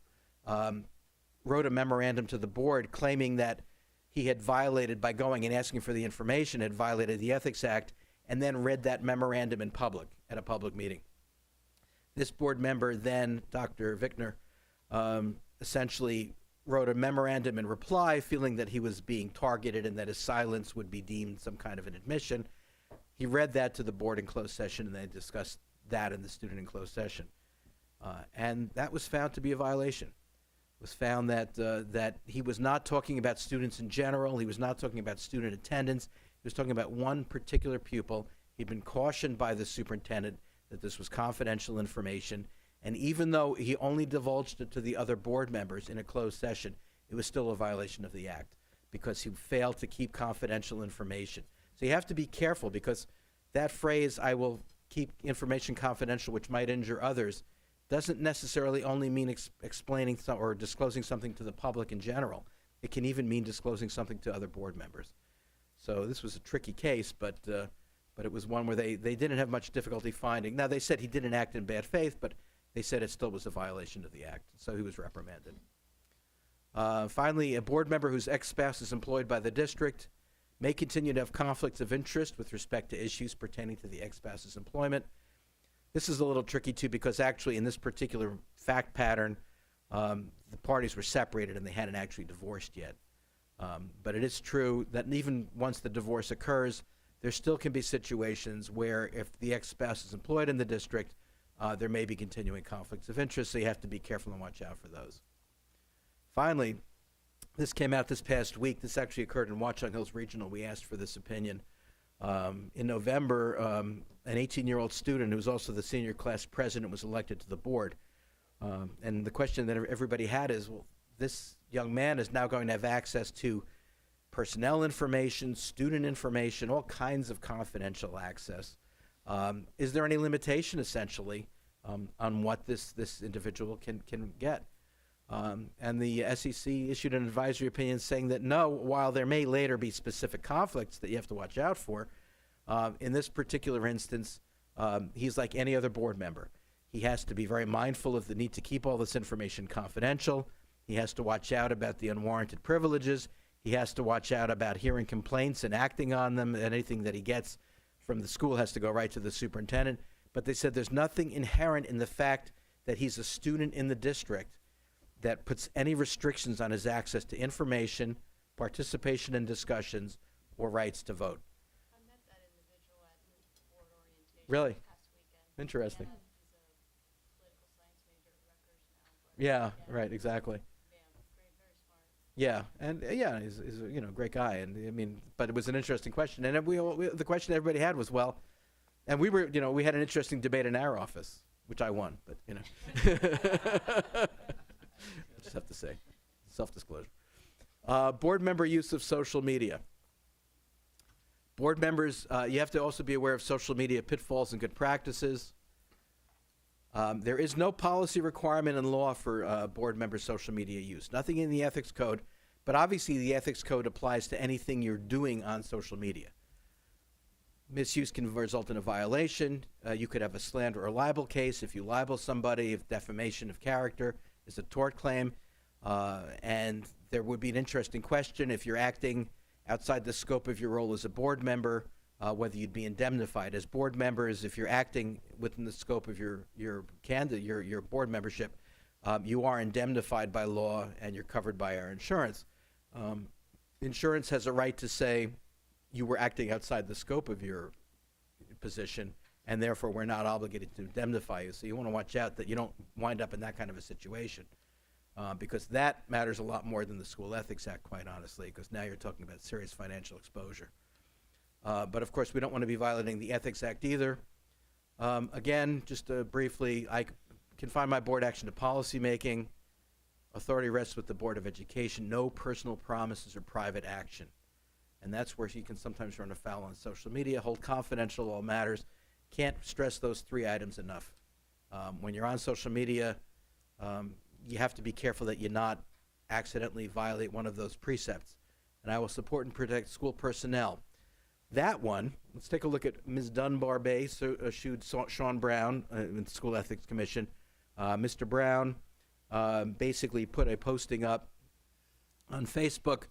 wrote a memorandum to the board claiming that he had violated, by going and asking for the information, had violated the Ethics Act, and then read that memorandum in public, at a public meeting. This board member then, Dr. Vickner, essentially wrote a memorandum in reply, feeling that he was being targeted and that his silence would be deemed some kind of an admission. He read that to the board in closed session, and they discussed that in the student in closed session. And that was found to be a violation. It was found that he was not talking about students in general. He was not talking about student attendance. He was talking about one particular pupil. He'd been cautioned by the superintendent that this was confidential information. And even though he only divulged it to the other board members in a closed session, it was still a violation of the act because he failed to keep confidential information. So you have to be careful, because that phrase, I will keep information confidential which might injure others, doesn't necessarily only mean explaining or disclosing something to the public in general. It can even mean disclosing something to other board members. So this was a tricky case, but it was one where they didn't have much difficulty finding. Now, they said he didn't act in bad faith, but they said it still was a violation of the act, so he was reprimanded. Finally, a board member whose ex-spouse is employed by the district may continue to have conflicts of interest with respect to issues pertaining to the ex-spouse's employment. This is a little tricky, too, because actually in this particular fact pattern, the parties were separated and they hadn't actually divorced yet. But it is true that even once the divorce occurs, there still can be situations where if the ex-spouse is employed in the district, there may be continuing conflicts of interest, so you have to be careful and watch out for those. Finally, this came out this past week. This actually occurred in Watchung Hills Regional. We asked for this opinion. In November, an 18-year-old student who was also the senior class president was elected to the board. And the question that everybody had is, well, this young man is now going to have access to personnel information, student information, all kinds of confidential access. Is there any limitation, essentially, on what this individual can get? And the SEC issued an advisory opinion saying that no, while there may later be specific conflicts that you have to watch out for, in this particular instance, he's like any other board member. He has to be very mindful of the need to keep all this information confidential. He has to watch out about the unwarranted privileges. He has to watch out about hearing complaints and acting on them. And anything that he gets from the school has to go right to the superintendent. But they said there's nothing inherent in the fact that he's a student in the district that puts any restrictions on his access to information, participation in discussions, or rights to vote. I met that individual at the board orientation Really? past weekend. Interesting. Yeah, he's a political science major at Rutgers now. But Yeah, right, exactly. yeah, very smart. Yeah, and yeah, he's a great guy, and I mean, but it was an interesting question, and the question everybody had was, well, and we had an interesting debate in our office, which I won, but I just have to say, self-disclosure. Board member use of social media. Board members, you have to also be aware of social media pitfalls and good practices. There is no policy requirement in law for board member social media use. Nothing in the ethics code, but obviously the ethics code applies to anything you're doing on social media. Misuse can result in a violation. You could have a slander or libel case if you libel somebody, if defamation of character is a tort claim. And there would be an interesting question if you're acting outside the scope of your role as a board member, whether you'd be indemnified. As board members, if you're acting within the scope of your board membership, you are indemnified by law and you're covered by our insurance. Insurance has a right to say you were acting outside the scope of your position, and therefore we're not obligated to indemnify you. So you want to watch out that you don't wind up in that kind of a situation, because that matters a lot more than the School Ethics Act, quite honestly, because now you're talking about serious financial exposure. But of course, we don't want to be violating the Ethics Act either. Again, just briefly, I confine my board action to policymaking. Authority rests with the Board of Education. No personal promises or private action. And that's where he can sometimes run afoul on social media, hold confidential all matters. Can't stress those 3 items enough. When you're on social media, you have to be careful that you not accidentally violate one of those precepts. And I will support and protect school personnel. That one, let's take a look at Ms. Dunbar Bay, sued Sean Brown in the School Ethics Commission. Mr. Brown basically put a posting up on Facebook.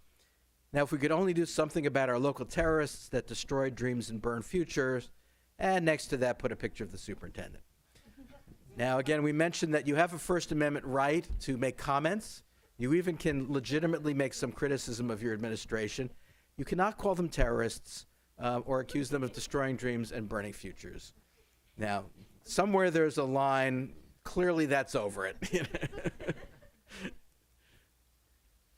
Now, if we could only do something about our local terrorists that destroyed dreams and burn futures, and next to that put a picture of the superintendent. Now, again, we mentioned that you have a First Amendment right to make comments. You even can legitimately make some criticism of your administration. You cannot call them terrorists or accuse them of destroying dreams and burning futures. Now, somewhere there's a line. Clearly, that's over it.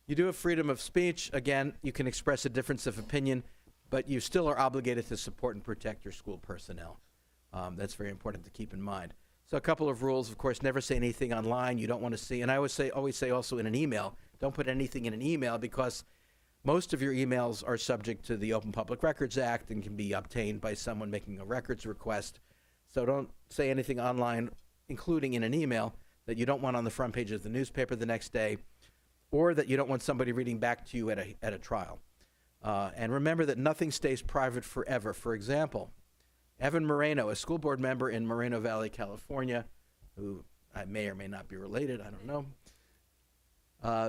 You do have freedom of speech. Again, you can express a difference of opinion, but you still are obligated to support and protect your school personnel. That's very important to keep in mind. So a couple of rules, of course, never say anything online you don't want to see. And I always say also in an email, don't put anything in an email because most of your emails are subject to the Open Public Records Act and can be obtained by someone making a records request. So don't say anything online, including in an email, that you don't want on the front page of the newspaper the next day, or that you don't want somebody reading back to you at a trial. And remember that nothing stays private forever. For example, Evan Moreno, a school board member in Moreno Valley, California, who I may or may not be related, I don't know.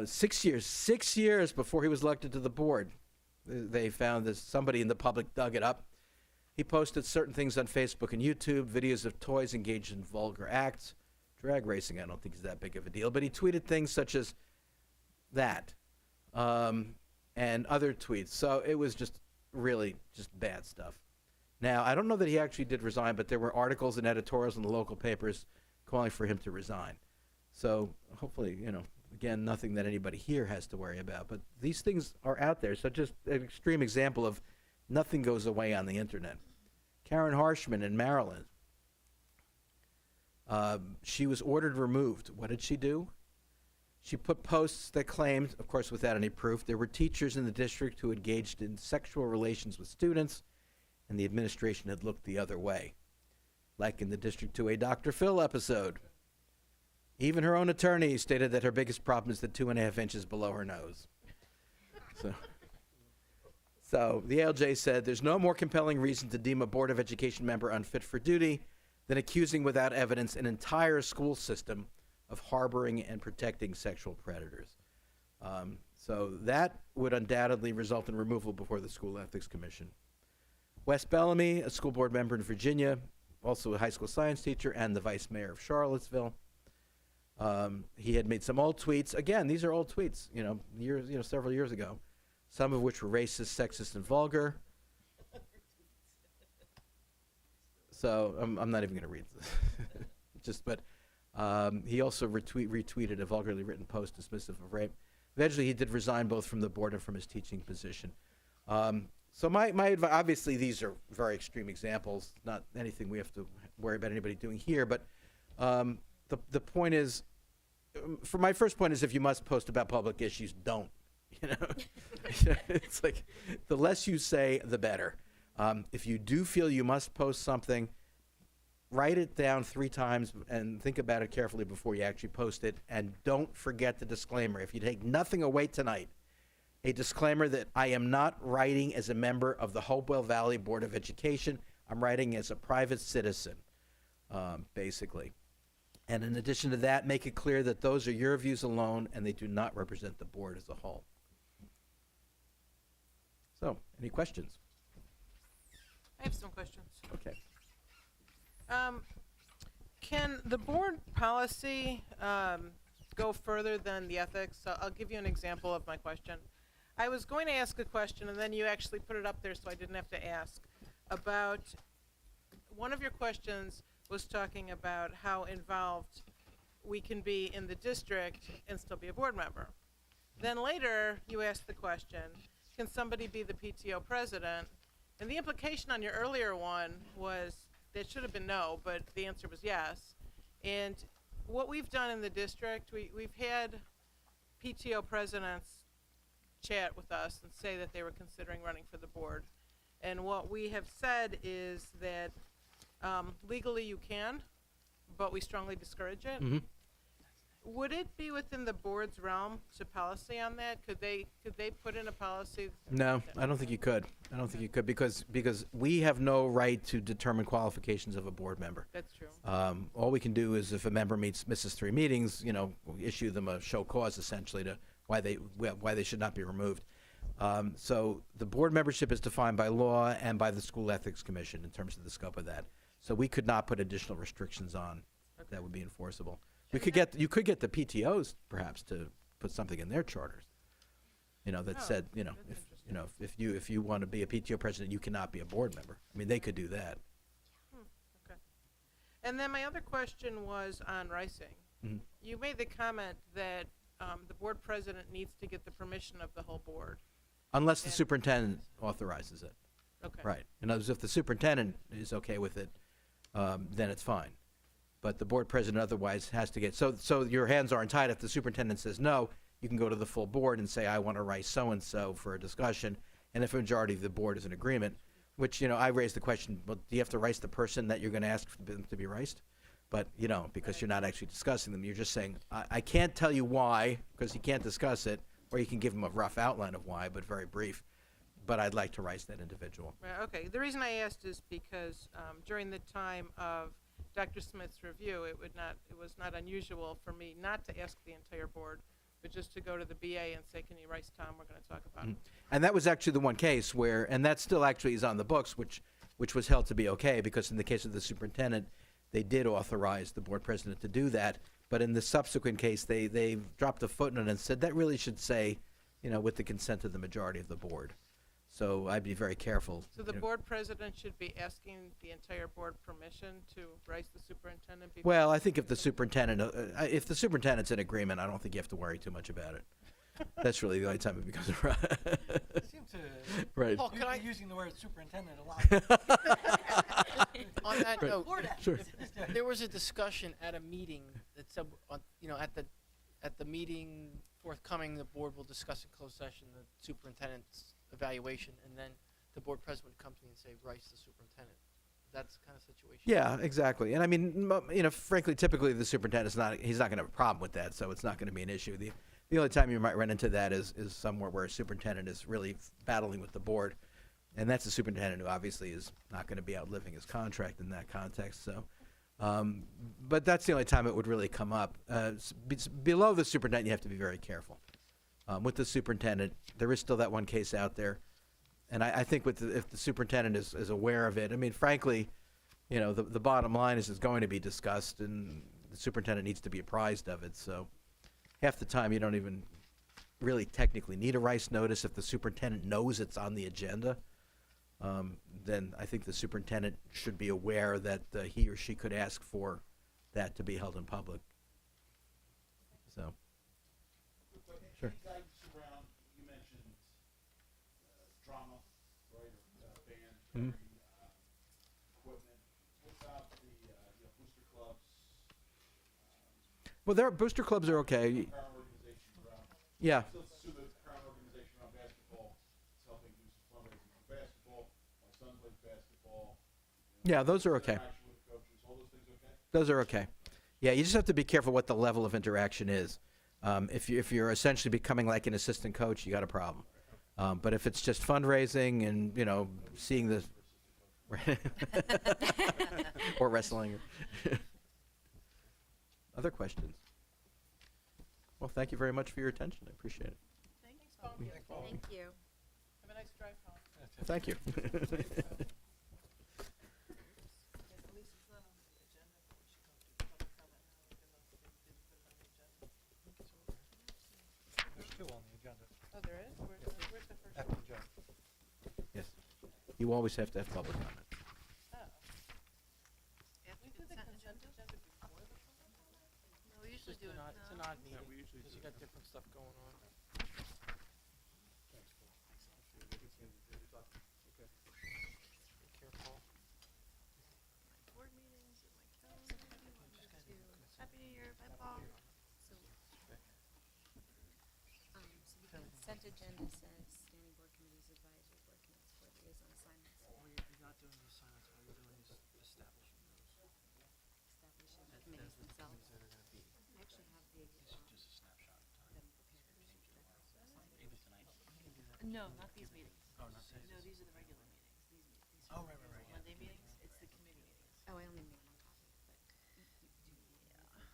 6 years before he was elected to the board, they found that somebody in the public dug it up. He posted certain things on Facebook and YouTube, videos of toys engaged in vulgar acts. Drag racing, I don't think is that big of a deal, but he tweeted things such as that and other tweets. So it was just really just bad stuff. Now, I don't know that he actually did resign, but there were articles and editorials in the local papers calling for him to resign. So hopefully, again, nothing that anybody here has to worry about. But these things are out there. So just an extreme example of nothing goes away on the internet. Karen Harshman in Maryland. She was ordered removed. What did she do? She put posts that claimed, of course without any proof, there were teachers in the district who engaged in sexual relations with students, and the administration had looked the other way. Like in the District 2A Dr. Phil episode. Even her own attorney stated that her biggest problem is the 2.5 inches below her nose. So the ALJ said there's no more compelling reason to deem a Board of Education member unfit for duty than accusing without evidence an entire school system of harboring and protecting sexual predators. So that would undoubtedly result in removal before the School Ethics Commission. Wes Bellamy, a school board member in Virginia, also a high school science teacher and the vice mayor of Charlottesville. He had made some old tweets. Again, these are old tweets, several years ago, some of which were racist, sexist, and vulgar. So I'm not even going to read this. But he also retweeted a vulgarly written post dismissive of rape. Eventually, he did resign both from the board and from his teaching position. So my advice, obviously these are very extreme examples, not anything we have to worry about anybody doing here, but the point is, for my first point is if you must post about public issues, don't. It's like the less you say, the better. If you do feel you must post something, write it down 3 times and think about it carefully before you actually post it, and don't forget the disclaimer. If you take nothing away tonight, a disclaimer that I am not writing as a member of the Hopewell Valley Board of Education. I'm writing as a private citizen, basically. And in addition to that, make it clear that those are your views alone and they do not represent the board as a whole. So, any questions? I have some questions. Okay. Can the board policy go further than the ethics? So I'll give you an example of my question. I was going to ask a question, and then you actually put it up there so I didn't have to ask, about one of your questions was talking about how involved we can be in the district and still be a board member. Then later, you asked the question, can somebody be the PTO president? And the implication on your earlier one was that should have been no, but the answer was yes. And what we've done in the district, we've had PTO presidents chat with us and say that they were considering running for the board. And what we have said is that legally you can, but we strongly discourage it. Mm-hmm. Would it be within the board's realm to policy on that? Could they put in a policy? No, I don't think you could. I don't think you could because we have no right to determine qualifications of a board member. That's true. All we can do is if a member misses 3 meetings, we issue them a show cause essentially to why they should not be removed. So the board membership is defined by law and by the School Ethics Commission in terms of the scope of that. So we could not put additional restrictions on that would be enforceable. You could get the PTOs perhaps to put something in their charters. That said, if you want to be a PTO president, you cannot be a board member. I mean, they could do that. Okay. And then my other question was on ricing. Mhm. You made the comment that the board president needs to get the permission of the whole board. Unless the And- superintendent authorizes it. Okay. Right. In other words, if the superintendent is okay with it, then it's fine. But the board president otherwise has to get, so your hands aren't tied. If the superintendent says no, you can go to the full board and say, I want to rice so-and-so for a discussion. And if a majority of the board is in agreement, which, I raised the question, well, do you have to rice the person that you're going to ask for them to be riced? But you don't, because you're not actually discussing them. You're just saying, I can't tell you why, because you can't discuss it, or you can give them a rough outline of why, but very brief. But I'd like to rice that individual. Right, okay. The reason I asked is because during the time of Dr. Smith's review, it was not unusual for me not to ask the entire board, but just to go to the BA and say, can you rice Tom? We're going to talk about it. And that was actually the one case where, and that still actually is on the books, which was held to be okay, because in the case of the superintendent, they did authorize the board president to do that. But in the subsequent case, they dropped a footnote and said that really should say, with the consent of the majority of the board. So I'd be very careful. So the board president should be asking the entire board permission to rice the superintendent? Well, I think if the superintendent's in agreement, I don't think you have to worry too much about it. That's really the only time it becomes a problem. You seem to Right. Paul, can I, using the word superintendent a lot. on that note, Sure. there was a discussion at a meeting that said, at the meeting forthcoming, the board will discuss in closed session the superintendent's evaluation, and then the board president would come to me and say, rice the superintendent. That's the kind of situation. Yeah, exactly. And I mean, frankly, typically the superintendent's he's not going to have a problem with that, so it's not going to be an issue. The only time you might run into that is somewhere where a superintendent is really battling with the board, and that's a superintendent who obviously is not going to be outliving his contract in that context. So, but that's the only time it would really come up. Below the superintendent, you have to be very careful. With the superintendent, there is still that one case out there, and I think if the superintendent is aware of it, I mean, frankly, the bottom line is it's going to be discussed, and the superintendent needs to be apprised of it. So, half the time you don't even really technically need a rice notice if the superintendent knows it's on the agenda. Then I think the superintendent should be aware that he or she could ask for that to be held in public. So. Sure. Any guidance around, you mentioned drama, right, or band, Mhm. equipment. What about the booster clubs, Well, booster clubs are okay. current organizations around? Yeah. Still sue the current organization around basketball. It's helping do some fundraising for basketball. My son plays basketball. Yeah, those are okay. Interaction with coaches, all those things okay? Those are okay. Yeah, you just have to be careful what the level of interaction is. If you're essentially becoming like an assistant coach, you got a problem. But if it's just fundraising and seeing the or wrestling. Other questions? Well, thank you very much for your attention. I appreciate it. Thanks, Paul. Thank you. Have a nice drive home. Thank you. There's 2 on the agenda. Oh, there is? Where's the first After one? Joe. Yes. You always have to have public comment. Oh. We do the consent agenda before the public comment? No, we usually It's an odd meeting, because you got different stuff going on. Be careful. agenda says standing board committees, advisory board committees, board liaison assignments. You're not doing the assignments, all you're doing is establishing those. Establishing As committees the themselves. committees that are gonna be. I actually have the, This is just a snapshot of time. them prepared. Even tonight. No, not these meetings. Oh, not No, these. these are the regular meetings. These Oh, are right, right, right, yeah. Monday meetings, it's the committee meetings. Oh, I only made one copy, but I guess, I don't know.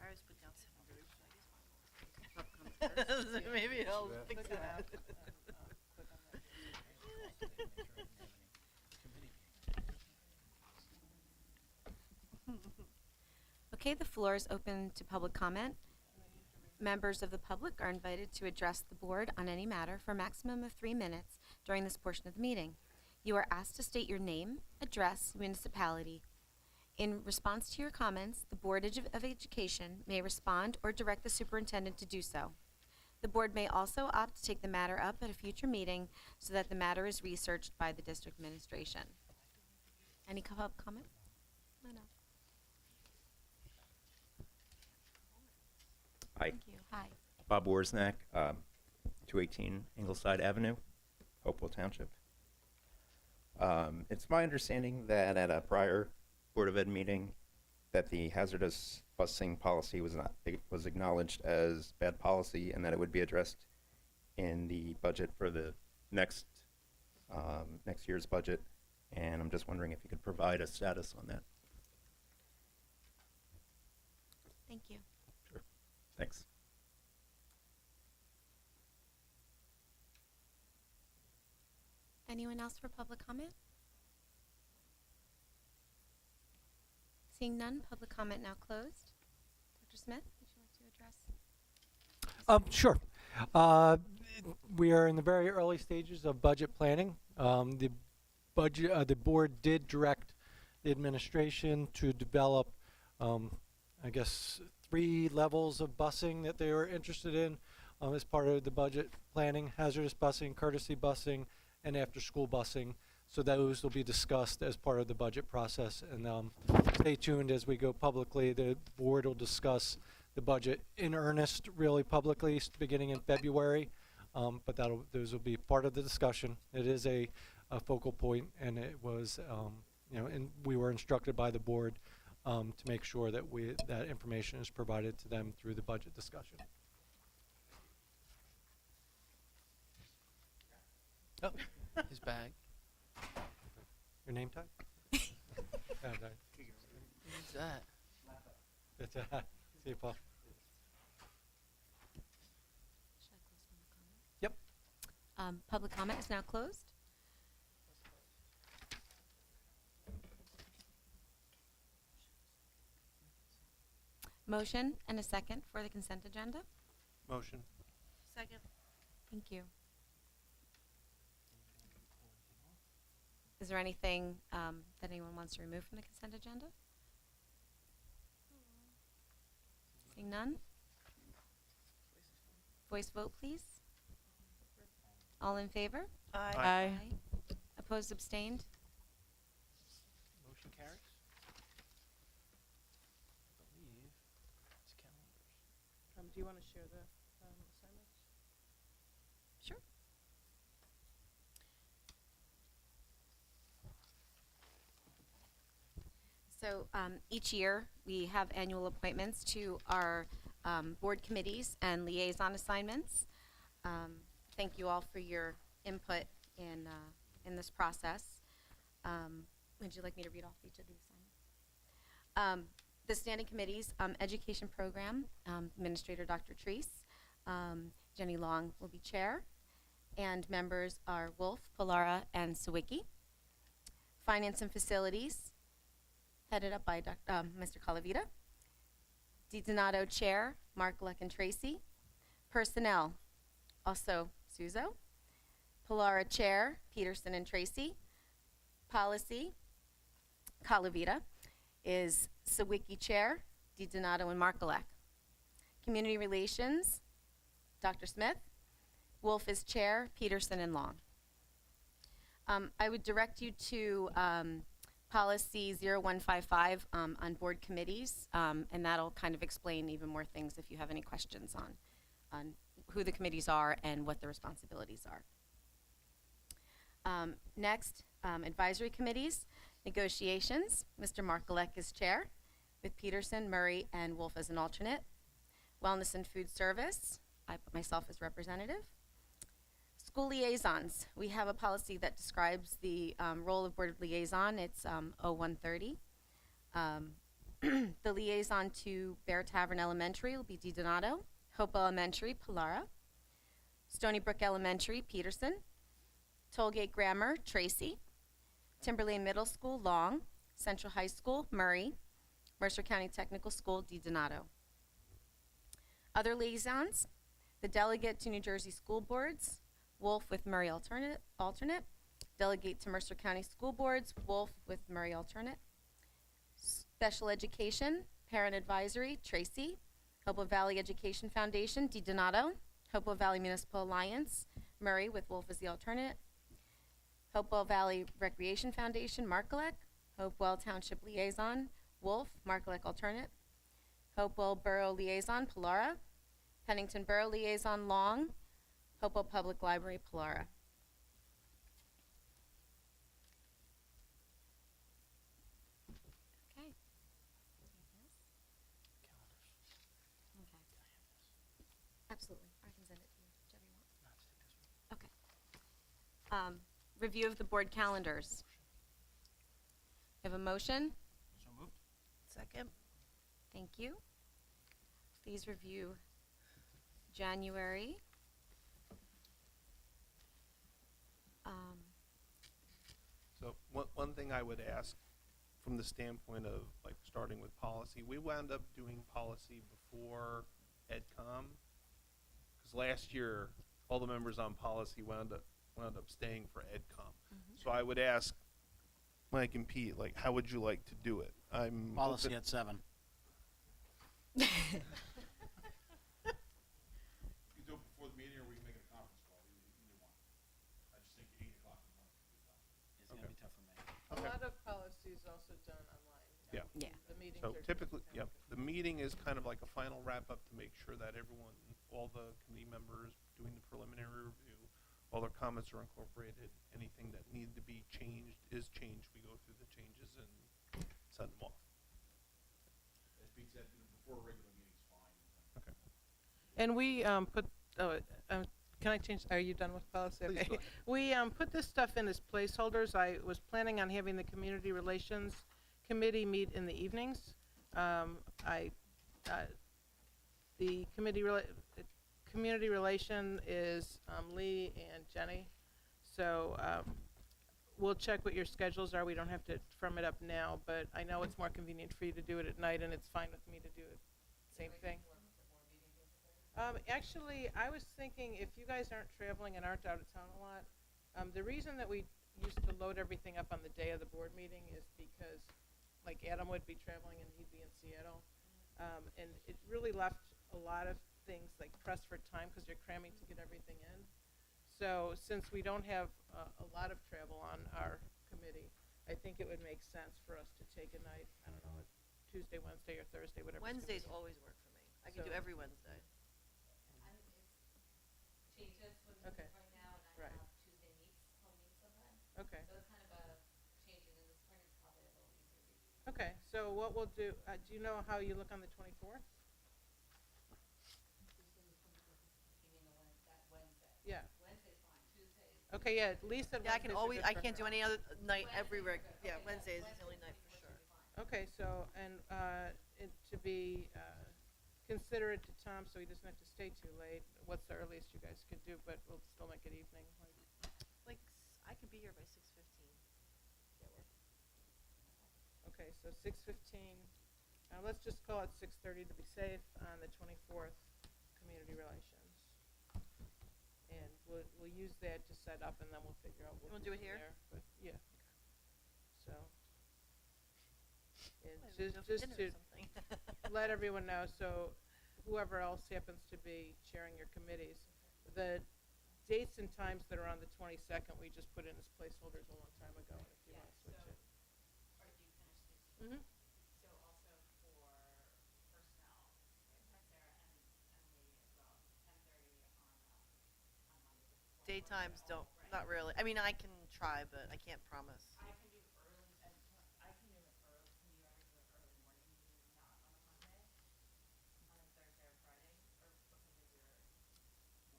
I always put down 7 groups, so I guess mine will. So maybe I'll fix that. Okay, the floor is open to public comment. Members of the public are invited to address the board on any matter for a maximum of 3 minutes during this portion of the meeting. You are asked to state your name, address, municipality. In response to your comments, the Board of Education may respond or direct the superintendent to do so. The board may also opt to take the matter up at a future meeting so that the matter is researched by the district administration. Any public comment? No. Hi, Thank you. Hi. Bob Worsnack, 218 Ingleside Avenue, Hopewell Township. It's my understanding that at a prior Board of Ed meeting, that the hazardous busing policy was acknowledged as bad policy, and that it would be addressed in the budget for the next year's budget. And I'm just wondering if you could provide a status on that. Thank you. Sure. Thanks. Anyone else for public comment? Seeing none, public comment now closed. Dr. Smith, would you like to address? Sure. We are in the very early stages of budget planning. The board did direct the administration to develop, I guess, 3 levels of busing that they were interested in as part of the budget planning: hazardous busing, courtesy busing, and after-school busing. So those will be discussed as part of the budget process. And stay tuned as we go publicly. The board will discuss the budget in earnest, really publicly, beginning in February. But those will be part of the discussion. It is a focal point, and it was, and we were instructed by the board to make sure that that information is provided to them through the budget discussion. Oh, His bag. your name tag? No. Who's that? That's, see you, Paul. Should I close public comment? Yep. Public comment is now closed. Motion and a second for the consent agenda. Motion. Second. Thank you. Is there anything that anyone wants to remove from the consent agenda? Seeing none? Voice vote, please. All in favor? Aye. Opposed, abstained? Motion carries. I believe it's calendars. Do you want to share the assignments? Sure. So each year, we have annual appointments to our board committees and liaison assignments. Thank you all for your input in this process. Would you like me to read off each of the assignments? The standing committees, education program, Administrator Dr. Treese, Jenny Long will be chair, and members are Wolf, Polara, and Sawicki. Finance and facilities, headed up by Mr. Calavita. DiDonato chair, Mark Leck and Tracy. Personnel, also Suzo. Polara chair, Peterson and Tracy. Policy, Calavita, is Sawicki chair, DiDonato and Markolek. Community relations, Dr. Smith. Wolf is chair, Peterson and Long. I would direct you to policy 0155 on board committees, and that'll kind of explain even more things if you have any questions on who the committees are and what the responsibilities are. Next, advisory committees, negotiations. Mr. Markolek is chair, with Peterson, Murray, and Wolf as an alternate. Wellness and food service, I put myself as representative. School liaisons, we have a policy that describes the role of board liaison. It's 0130. The liaison to Bear Tavern Elementary will be DiDonato. Hope Elementary, Pilara. Stony Brook Elementary, Peterson. Tollgate Grammar, Tracy. Timberlane Middle School, Long. Central High School, Murray. Mercer County Technical School, DiDonato. Other liaisons, the delegate to New Jersey School Boards, Wolf with Murray alternate. Delegate to Mercer County School Boards, Wolf with Murray alternate. Special Education, Parent Advisory, Tracy. Hopewell Valley Education Foundation, DiDonato. Hopewell Valley Municipal Alliance, Murray with Wolf as the alternate. Hopewell Valley Recreation Foundation, Markolek. Hopewell Township Liaison, Wolf, Markolek alternate. Hopewell Borough Liaison, Pilara. Pennington Borough Liaison, Long. Hopewell Public Library, Pilara. Okay. Okay. Absolutely. I can send it to you, whichever you want. Okay. Review of the board calendars. We have a motion. So moved. Second. Thank you. Please review January. So one thing I would ask from the standpoint of like starting with policy, we wound up doing policy before EdCom, because last year all the members on policy wound up staying for EdCom. So I would ask Mike and Pete, like, how would you like to do it? I'm Policy open- at 7. You can do it before the meeting, or we can make it a conference call, either one. I just think 8 o'clock in the morning would be tough. It's going to be tough for me. A Okay. lot of policy is also done online. Yeah. Yeah. The meetings So are typically, done. yep, the meeting is kind of like a final wrap-up to make sure that everyone, all the committee members doing the preliminary review, all their comments are incorporated. Anything that needed to be changed is changed. We go through the changes and send them off. As Pete said, before a regular meeting's fine. Okay. And we put, can I change, are you done with policy? Please Okay. go ahead. We put this stuff in as placeholders. I was planning on having the Community Relations Committee meet in the evenings. The Community Relation is Lee and Jenny. So we'll check what your schedules are. We don't have to firm it up now, but I know it's more convenient for you to do it at night, and it's fine with me to do it. Same thing. Actually, I was thinking if you guys aren't traveling and aren't out of town a lot, the reason that we used to load everything up on the day of the board meeting is because, like, Adam would be traveling and he'd be in Seattle. And it really left a lot of things, like, pressed for time because you're cramming to get everything in. So since we don't have a lot of travel on our committee, I think it would make sense for us to take a night, I don't know, Tuesday, Wednesday, or Thursday, whatever. Wednesdays always work for me. I can do So- every Wednesday. Changes when Okay. right now, and I Right. have Tuesday meets, home meets sometimes. Okay. So it's kind of a changing in the spring. It's probably a little easier. Okay, so what we'll do, do you know how you look on the 24th? You mean that Wednesday? Yeah. Wednesday's fine. Tuesdays. Okay, yeah, at least on Yeah, I can Wednesdays are always, good I for can't her. do any other night every Wednesday's good. yeah, Okay, Wednesdays is the only night for sure. Okay, so, and to be considerate to Tom, so he doesn't have to stay too late, what's the earliest you guys could do, but we'll still make it evening? Like, I could be here by 6:15. Okay, so 6:15, let's just call it 6:30 to be safe on the 24th, Community Relations. And we'll use that to set up, and then we'll figure out what You wanna to do it here? there, but, yeah. So. And Might as well go for just dinner to or something. let everyone know, so whoever else happens to be chairing your committees, the dates and times that are on the 22nd, we just put in as placeholders a long time ago, if you want to switch it. Mm-hmm. Daytimes don't, not really. I mean, I can try, but I can't promise.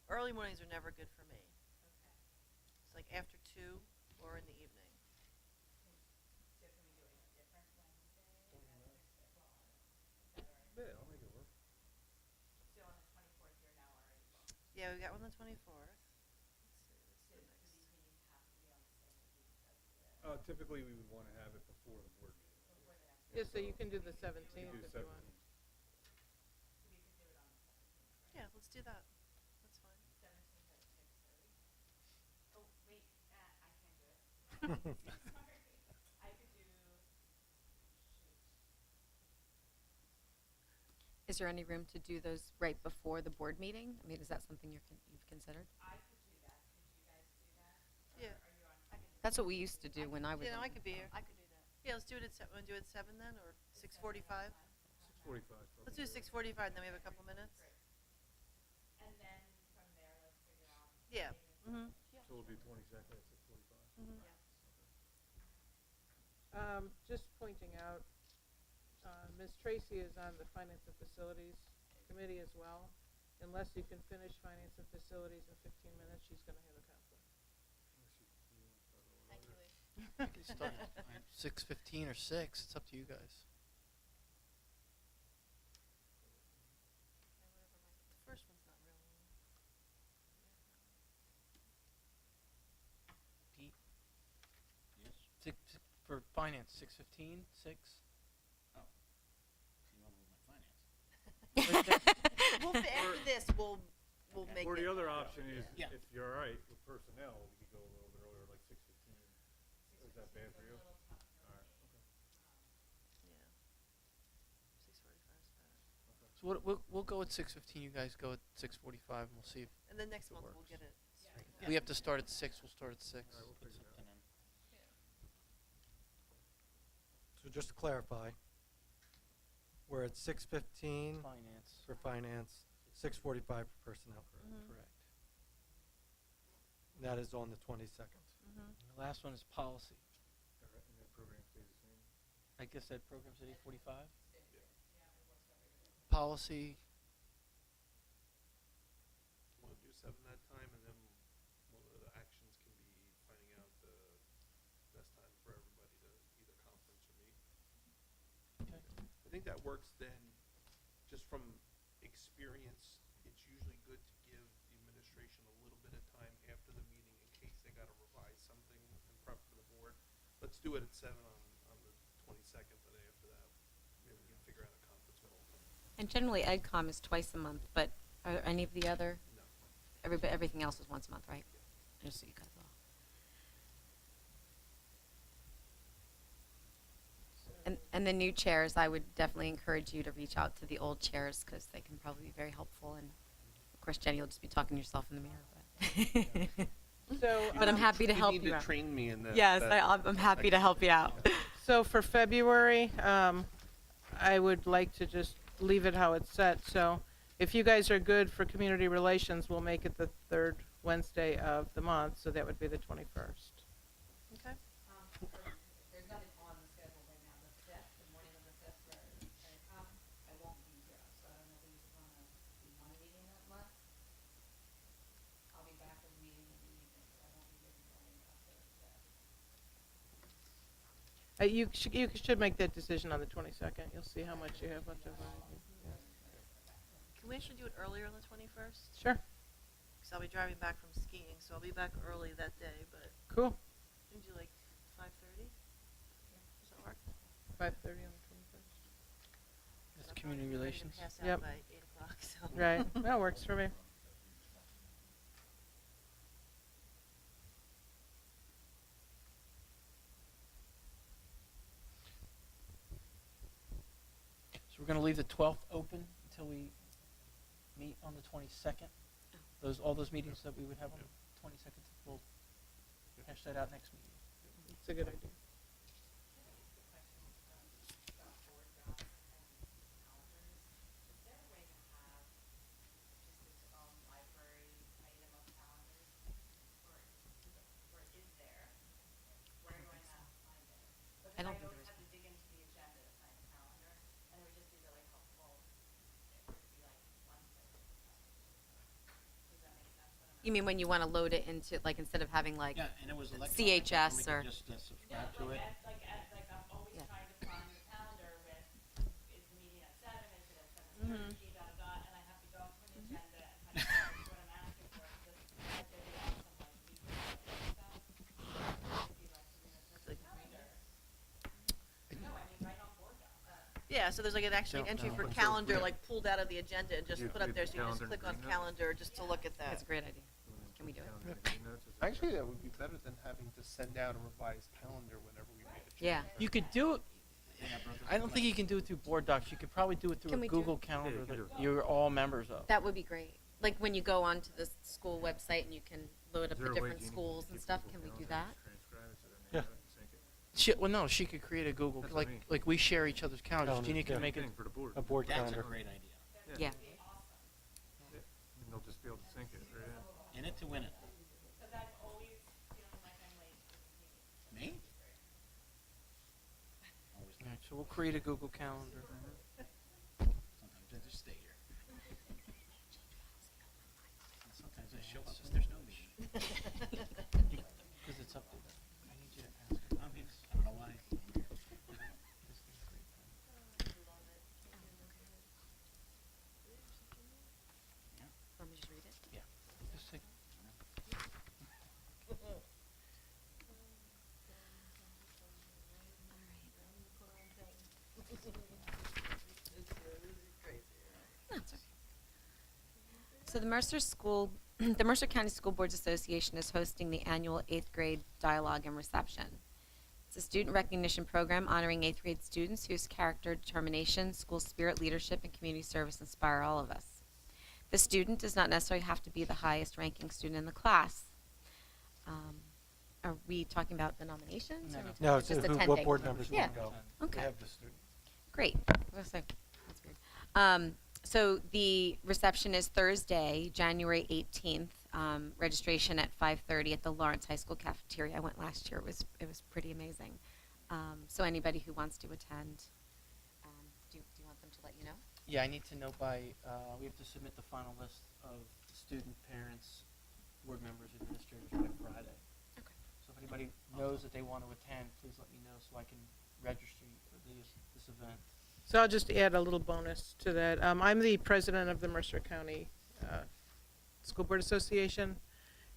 Early mornings are never good for me. It's like after 2 or in the evening. Yeah, I'll make it work. Yeah, we got one on the 24th. Typically, we would want to have it before the board meeting. Yeah, so you can do the 17th We do if you want. 17. Yeah, let's do that. That's fine. Is there any room to do those right before the board meeting? I mean, is that something you've considered? Yeah. That's what we used to do when I was. Yeah, no, on- I could be here. I could do that. Yeah, let's do it at 7. Want to do it at 7 then, or 6:45? 6:45. Let's do 6:45, and then we have a couple minutes. Yeah. Mm-hmm. So it'll be 22nd at 6:45. Just pointing out, Ms. Tracy is on the Finance and Facilities Committee as well. Unless you can finish Finance and Facilities in 15 minutes, she's going to have a conflict. Thank you, Lee. You can start at 6:15 or 6. It's up to you guys. The first one's not really. Pete? Yes. For finance, 6:15, 6. After this, we'll make Or it. the other option is, Yeah. if you're all right with personnel, we could go a little bit earlier, like 6:15. Is that bad for you? All right. Yeah. 6:45 is better. So we'll go at 6:15. You guys go at 6:45, and we'll see if And then next It month we'll works. get it. if we have to start at 6. We'll start at 6. All right, we'll figure it out. So just to clarify, we're at 6:15 Finance. for finance, 6:45 for personnel. Mhm. Correct. And that is on the 22nd. Mm-hmm. And the last one is policy. All right, and that program stays the same. I guess that program's at 8:45. Policy. Want to do 7 that time, and then one of the actions can be finding out the best time for everybody to either conference or meet. Okay. I think that works then, just from experience, it's usually good to give the administration a little bit of time after the meeting in case they got to revise something and prep for the board. Let's do it at 7 on the 22nd, but after that, maybe we can figure out a conference call. And generally, EdCom is twice a month, but are any of the other? No. Everything else is once a month, right? Just so you guys know. And the new chairs, I would definitely encourage you to reach out to the old chairs because they can probably be very helpful. And of course, Jenny, you'll just be talking to yourself in the mirror. But, So, but I'm happy to help You you need to out. train me in that. Yes, that- I'm happy to help you out. So for February, I would like to just leave it how it's set. So if you guys are good for community relations, we'll make it the 3rd Wednesday of the month, so that would be the 21st. Okay. There's nothing on the schedule right now. The 5th, the morning of the 5th, I won't be here, so I don't know if we want to do one meeting that month. I'll be back in the meeting in the evening, but I won't be here in the morning after the 5th. You should make that decision on the 22nd. You'll see how much you have left over. Can we actually do it earlier on the 21st? Sure, Because I'll be driving back from skiing, so I'll be back early that day, but cool. we can do like 5:30? Does that work? 5:30 on the 21st. That's I'm community probably ready to relations. Pass out Yep. by 8 o'clock, so. Right, that works for me. So we're going to leave the 12th open until we meet on the 22nd. all those meetings that we would have on the 22nd. We'll hash that out next meeting. It's a good idea. I don't think there is. You mean when you want to load it into, like, instead of having like Yeah, and it was electronic. CHS We or? could just subscribe to it. I'm always Yeah. trying to find the calendar with, is the meeting at 7, is it at 7:30, and I have to go to an agenda and kind of find what I'm asking for, just like they do on some like weekly stuff. If you like, calendar. No, I mean, right on board docs. Yeah, so there's like an actually entry for calendar, like pulled out of the agenda and just put up there, so you just click on calendar just to look at that. That's a great idea. Can we do it? Actually, that would be better than having to send out a revised calendar whenever we make a change. Yeah. You could do it. I don't think you can do it through board docs. You could probably do it through Can a we do- Google Calendar that you're all members of. That would be great. Like when you go onto the school website and you can load up the different schools and stuff, can we do that? Yeah. Well, no, she could create a Google, That's what I mean. like we share each other's calendars. Calendar, Jeannie can yeah. make it. For the board. A board That's calendar. a great idea. Yeah. And they'll just be able to sync it right in. In it to win it. Because I'm always feeling like I'm late to the meeting. Me? Always. All right, so we'll create a Google Calendar. Sometimes I just stay here. And sometimes I show up, there's no meeting. Because it's updated. I need you to ask her. I mean, I don't know why. Let me just read it. Yeah. Just take- That's okay. So the the Mercer County School Boards Association is hosting the annual 8th grade dialogue and reception. It's a student recognition program honoring 8th grade students whose character, determination, school spirit, leadership, and community service inspire all of us. The student does not necessarily have to be the highest ranking student in the class. Are we talking about the nominations? or are we talking No, about it's just what attending? board members Yeah. want to go. Okay. They have the student. Great. I was like, that's weird. So the reception is Thursday, January 18th. Registration at 5:30 at the Lawrence High School cafeteria. I went last year. It was pretty amazing. So anybody who wants to attend, do you want them to let you know? Yeah, I need to know by, we have to submit the final list of student, parents, board members, administrators by Friday. Okay. So if anybody knows that they want to attend, please let me know so I can register you for this event. So I'll just add a little bonus to that. I'm the president of the Mercer County School Board Association.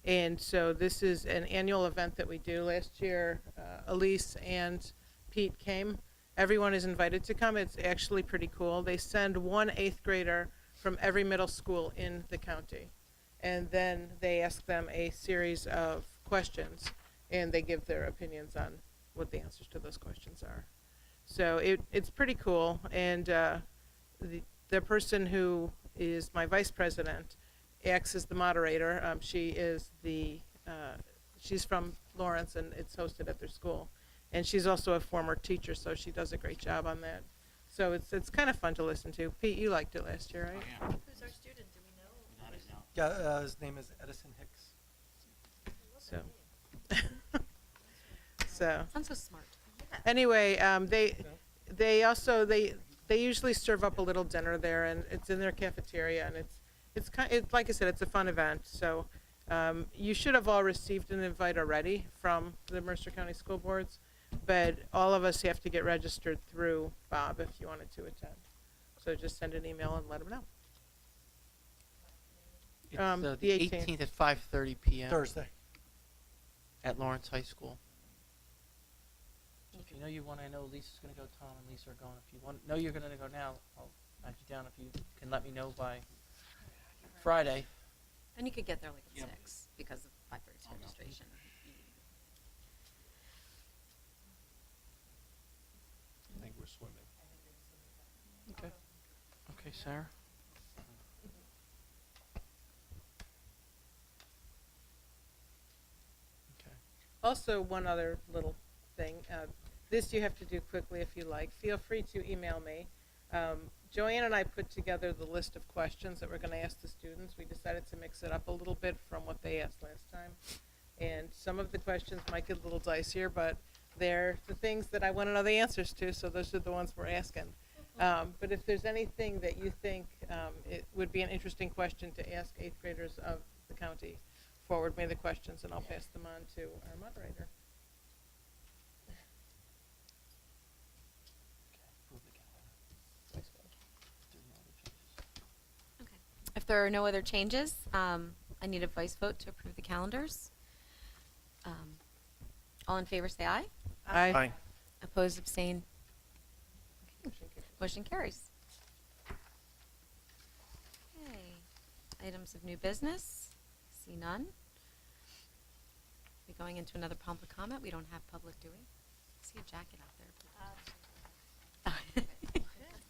And so this is an annual event that we do. Last year, Elise and Pete came. Everyone is invited to come. It's actually pretty cool. They send one 8th grader from every middle school in the county. And then they ask them a series of questions, and they give their opinions on what the answers to those questions are. So it's pretty cool. And the person who is my vice president acts as the moderator. She is she's from Lawrence, and it's hosted at their school. And she's also a former teacher, so she does a great job on that. So it's kind of fun to listen to. Pete, you liked it last year, right? Oh, yeah. Who's our student, do we know? Not it now. Yeah, his name is Edison Hicks. So, so Sounds so smart. anyway, they also they usually serve up a little dinner there, and it's in their cafeteria, and it's like I said, it's a fun event. So you should have all received an invite already from the Mercer County School Boards, but all of us have to get registered through Bob if you wanted to attend. So just send an email and let him know. It's The the 18th. 18th at 5:30 p.m. Thursday. at Lawrence High School. So if you know you want, I know Lisa's going to go, Tom and Lisa are going. If you know you're going to go now, I'll add you down if you can let me know by Friday. And you could get there like at Yep. 6 because of 5:30 registration. I think we're swimming. Okay. Okay, Sarah. Also, one other little thing. This you have to do quickly if you like. Feel free to email me. Joanne and I put together the list of questions that we're going to ask the students. We decided to mix it up a little bit from what they asked last time. And some of the questions might get a little dicier, but they're the things that I want to know the answers to, so those are the ones we're asking. But if there's anything that you think it would be an interesting question to ask 8th graders of the county, forward me the questions and I'll pass them on to our moderator. Okay. If there are no other changes, I need a voice vote to approve the calendars. All in favor say aye. Aye. Opposed, abstain. Okay. Motion carries. Okay. Items of new business. See none. We going into another public comment? We don't have public, do we? I see a jacket out there.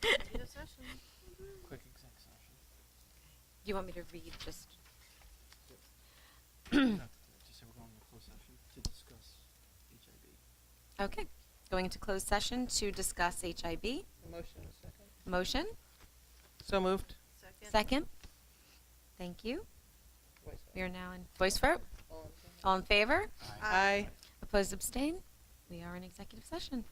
Executive session. Quick exec session. Do you want me to read just? Just say we're going to closed session to discuss HIB. Okay. Going into closed session to discuss HIB. Motion is second. Motion. So moved. Second. Second. Thank you. Voice We are now in voice vote. vote. All in favor? Aye. Opposed, abstain? We are in executive session.